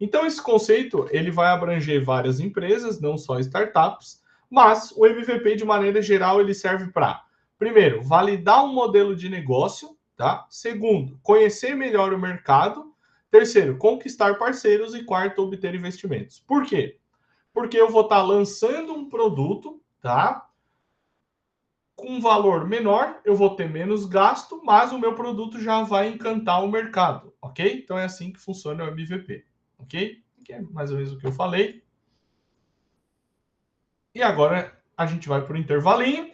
Então esse conceito ele vai abranger várias empresas, não só startups, mas o MVP de maneira geral ele serve para, primeiro, validar um modelo de negócio, tá? Segundo, conhecer melhor o mercado. Terceiro, conquistar parceiros e quarto, obter investimentos. Por quê? Porque eu vou estar lançando um produto, tá? Com um valor menor, eu vou ter menos gasto, mas o meu produto já vai encantar o mercado, ok? Então é assim que funciona o MVP, ok? Que é mais ou menos o que eu falei. E agora a gente vai para o intervalinho.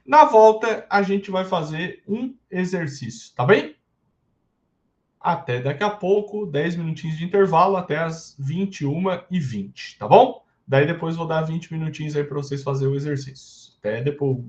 Na volta, a gente vai fazer um exercício, tá bem? Até daqui a pouco, 10 minutinhos de intervalo, até as 21h20, tá bom? Daí depois vou dar 20 minutinhos aí para vocês fazerem o exercício. Até depois.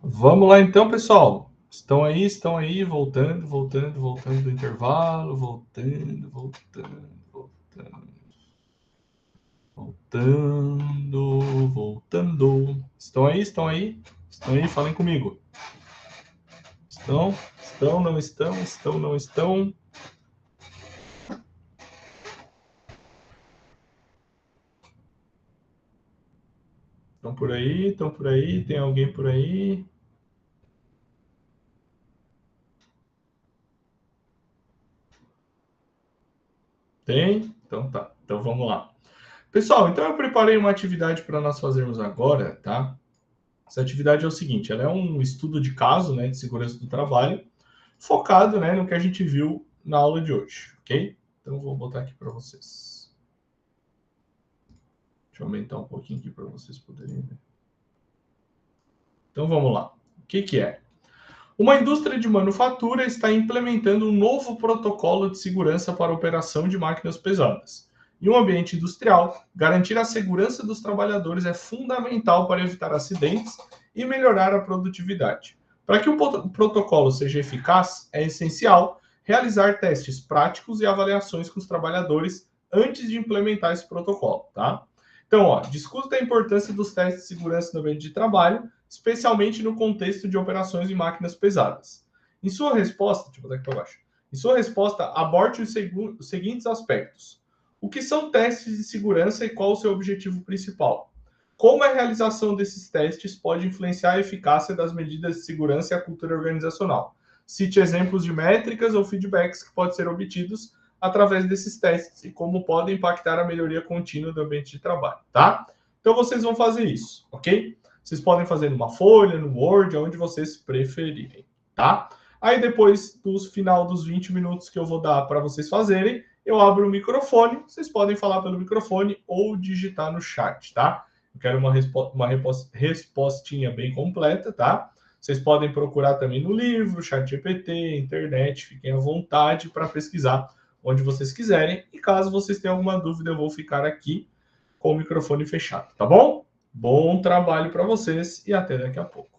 Vamos lá então, pessoal. Estão aí, voltando do intervalo, voltando. Estão aí, falem comigo. Não estão. Estão por aí, tem alguém por aí? Tem? Então tá. Então vamos lá. Pessoal, então eu preparei uma atividade para nós fazermos agora, tá? Essa atividade é o seguinte, ela é um estudo de caso, né, de segurança do trabalho, focado, né, no que a gente viu na aula de hoje, ok? Então eu vou botar aqui para vocês. Deixa eu aumentar um pouquinho aqui para vocês poderem ver. Então vamos lá. O que é? Uma indústria de manufatura está implementando um novo protocolo de segurança para a operação de máquinas pesadas. Em um ambiente industrial, garantir a segurança dos trabalhadores é fundamental para evitar acidentes e melhorar a produtividade. Para que o protocolo seja eficaz, é essencial realizar testes práticos e avaliações com os trabalhadores antes de implementar esse protocolo, tá? Então, discuta a importância dos testes de segurança no ambiente de trabalho, especialmente no contexto de operações de máquinas pesadas. Em sua resposta, deixa eu botar aqui para baixo. Em sua resposta, aborde os seguintes aspectos. O que são testes de segurança e qual o seu objetivo principal? Como a realização desses testes pode influenciar a eficácia das medidas de segurança e a cultura organizacional? Cite exemplos de métricas ou feedbacks que podem ser obtidos através desses testes e como podem impactar a melhoria contínua do ambiente de trabalho, tá? Então vocês vão fazer isso, ok? Vocês podem fazer numa folha, no Word, onde vocês preferirem, tá? Aí depois do final dos 20 minutos que eu vou dar para vocês fazerem, eu abro o microfone, vocês podem falar pelo microfone ou digitar no chat, tá? Eu quero uma respostinha bem completa, tá? Vocês podem procurar também no livro, chat GPT, internet, fiquem à vontade para pesquisar onde vocês quiserem. E caso vocês tenham alguma dúvida, eu vou ficar aqui com o microfone fechado, tá bom? Bom trabalho para vocês e até daqui a pouco.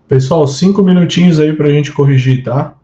Pessoal, 5 minutinhos aí para a gente corrigir, tá?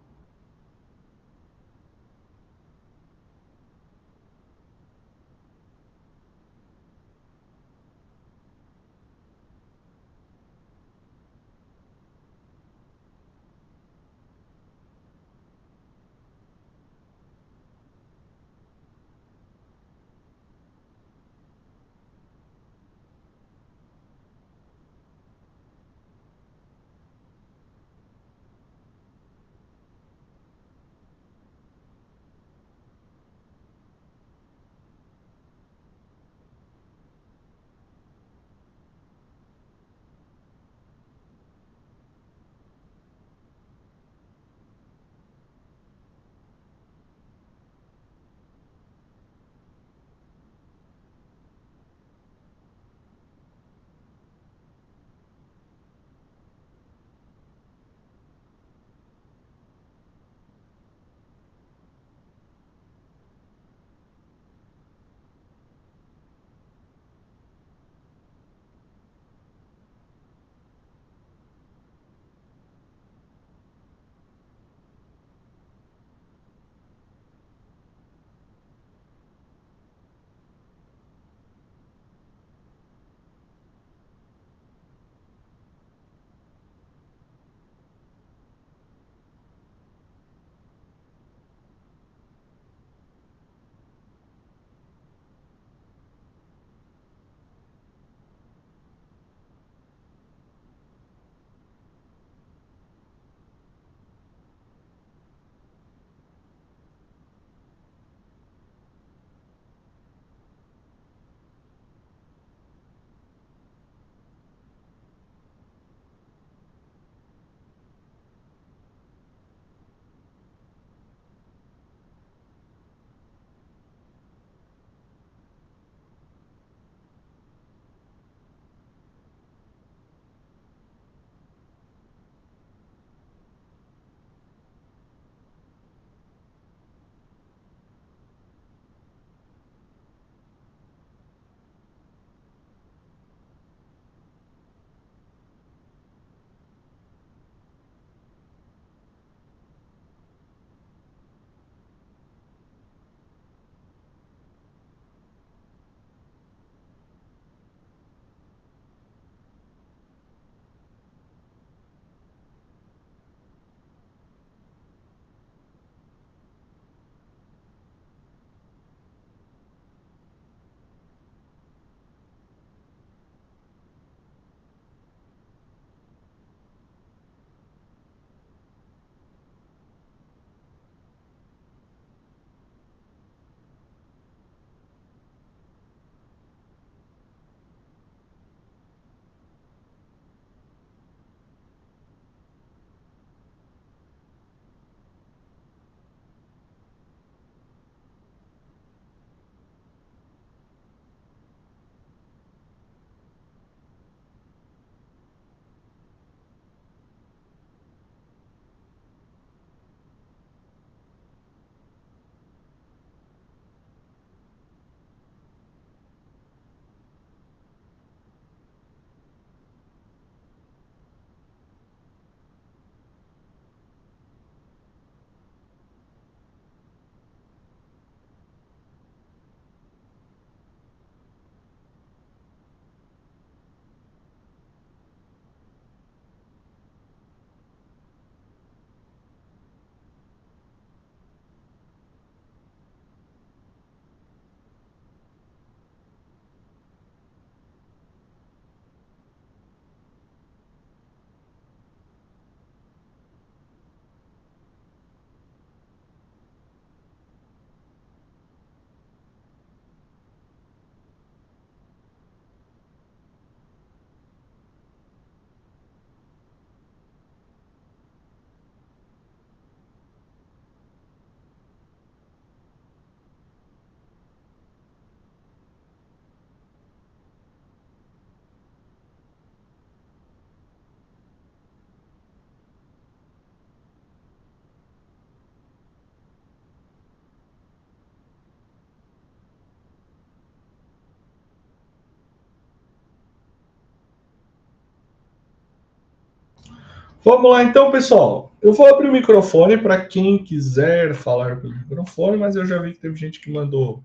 Vamos lá então, pessoal. Eu vou abrir o microfone para quem quiser falar pelo microfone, mas eu já vi que teve gente que mandou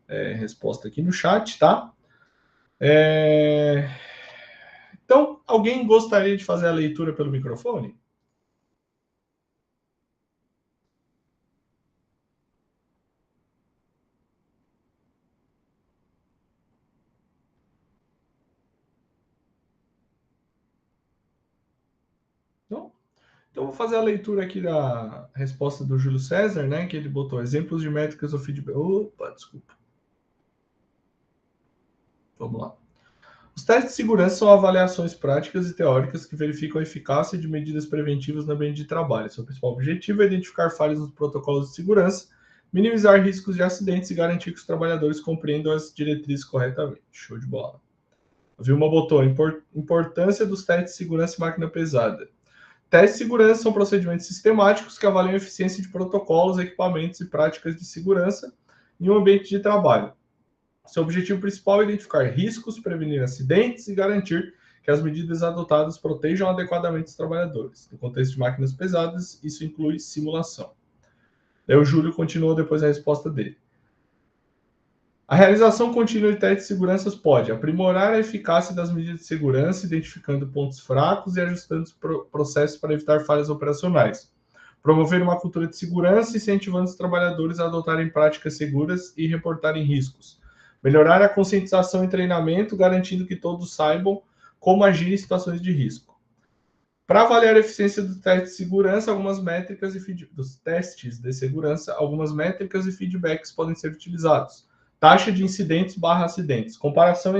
resposta aqui no chat, tá? Então, alguém gostaria de fazer a leitura pelo microfone? Não? Então, vou fazer a leitura aqui da resposta do Júlio César, né? Que ele botou exemplos de métricas ou feedback. Opa, desculpa. Vamos lá. Os testes de segurança são avaliações práticas e teóricas que verificam a eficácia de medidas preventivas no ambiente de trabalho. Seu principal objetivo é identificar falhas nos protocolos de segurança, minimizar riscos de acidentes e garantir que os trabalhadores compreendam as diretrizes corretamente. Show de bola. A Vilma botou importância dos testes de segurança em máquina pesada. Testes de segurança são procedimentos sistemáticos que avaliam a eficiência de protocolos, equipamentos e práticas de segurança em um ambiente de trabalho. Seu objetivo principal é identificar riscos, prevenir acidentes e garantir que as medidas adotadas protejam adequadamente os trabalhadores. No contexto de máquinas pesadas, isso inclui simulação. Aí o Júlio continuou depois a resposta dele. A realização contínua de testes de segurança pode aprimorar a eficácia das medidas de segurança, identificando pontos fracos e ajustando os processos para evitar falhas operacionais. Promover uma cultura de segurança, incentivando os trabalhadores a adotarem práticas seguras e reportarem riscos. Melhorar a conscientização e treinamento, garantindo que todos saibam como agir em situações de risco. Para avaliar a eficiência dos testes de segurança, algumas métricas dos testes de segurança, algumas métricas e feedbacks podem ser utilizados. Taxa de incidentes/acidentes, comparação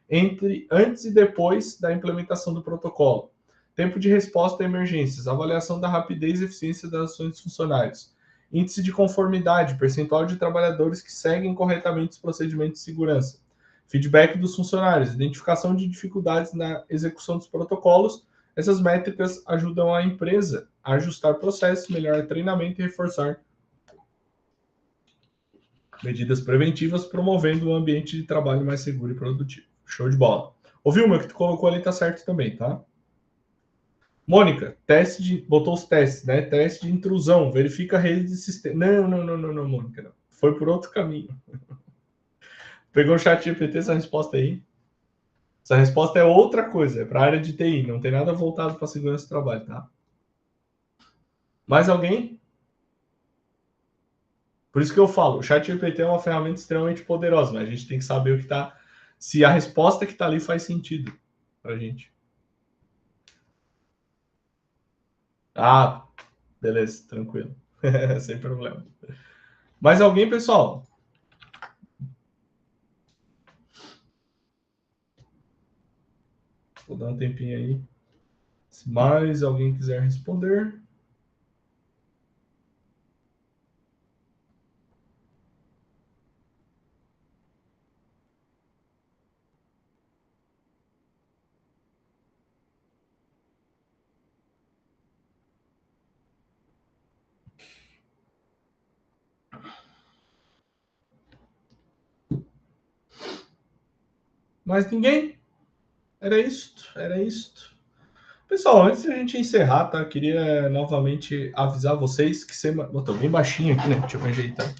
entre antes e depois da implementação do protocolo. Tempo de resposta a emergências, avaliação da rapidez e eficiência das ações dos funcionários. Índice de conformidade, percentual de trabalhadores que seguem corretamente os procedimentos de segurança. Feedback dos funcionários, identificação de dificuldades na execução dos protocolos. Essas métricas ajudam a empresa a ajustar processos, melhorar treinamento e reforçar medidas preventivas, promovendo um ambiente de trabalho mais seguro e produtivo. Show de bola. Ouviu, meu, que tu colocou ali tá certo também, tá? Mônica, botou os testes, né? Teste de intrusão, verifica a rede de sistema. Não, Mônica, não. Foi por outro caminho. Pegou o chat GPT, essa resposta aí. Essa resposta é outra coisa, é para a área de TI, não tem nada voltado para a segurança do trabalho, tá? Mais alguém? Por isso que eu falo, o chat GPT é uma ferramenta extremamente poderosa, mas a gente tem que saber o que tá, se a resposta que está ali faz sentido para a gente. Ah, beleza, tranquilo. Sem problema. Mais alguém, pessoal? Vou dar um tempinho aí. Se mais alguém quiser responder. Mais ninguém? Era isto. Pessoal, antes de a gente encerrar, tá? Eu queria novamente avisar vocês que semana... Tô bem baixinho aqui, né? Deixa eu me ajeitar.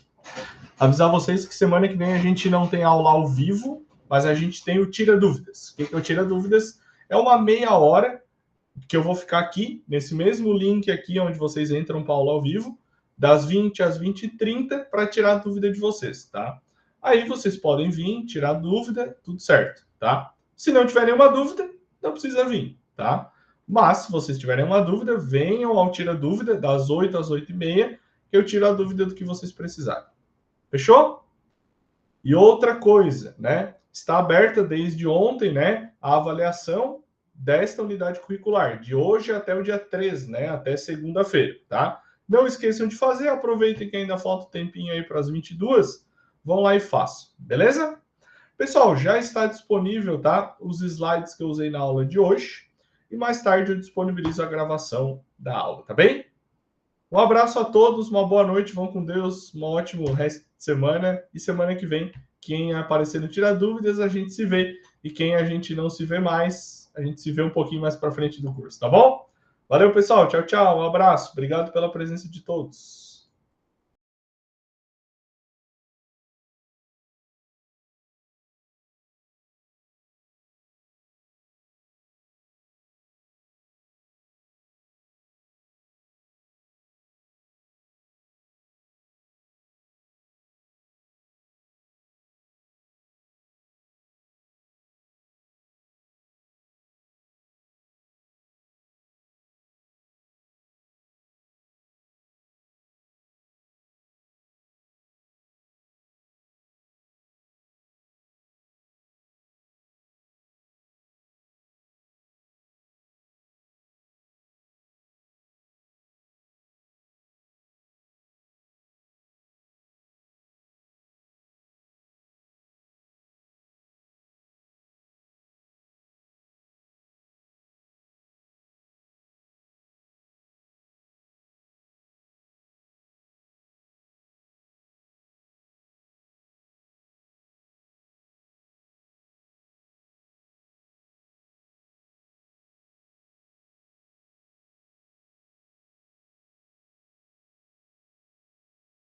Avisar vocês que semana que vem a gente não tem aula ao vivo, mas a gente tem o Tira Dúvidas. O que é o Tira Dúvidas? É uma meia hora que eu vou ficar aqui, nesse mesmo link aqui, onde vocês entram para aula ao vivo, das 20 às 20h30, para tirar a dúvida de vocês, tá? Aí vocês podem vir, tirar dúvida, tudo certo, tá? Se não tiver nenhuma dúvida, não precisa vir, tá? Mas, se vocês tiverem uma dúvida, venham ao Tira Dúvida, das 8 às 8h30, que eu tiro a dúvida do que vocês precisarem. Fechou? E outra coisa, né? Está aberta desde ontem, né? A avaliação desta unidade curricular, de hoje até o dia 3, né? Até segunda-feira, tá? Não esqueçam de fazer, aproveitem que ainda falta um tempinho aí para as 22, vão lá e façam, beleza? Pessoal, já está disponível, tá? Os slides que eu usei na aula de hoje, e mais tarde eu disponibilizo a gravação da aula, tá bem? Um abraço a todos, uma boa noite, vão com Deus, um ótimo resto de semana, e semana que vem, quem aparecer no Tira Dúvidas, a gente se vê, e quem a gente não se vê mais, a gente se vê um pouquinho mais para frente do curso, tá bom? Valeu, pessoal. Tchau, tchau. Um abraço. Obrigado pela presença de todos.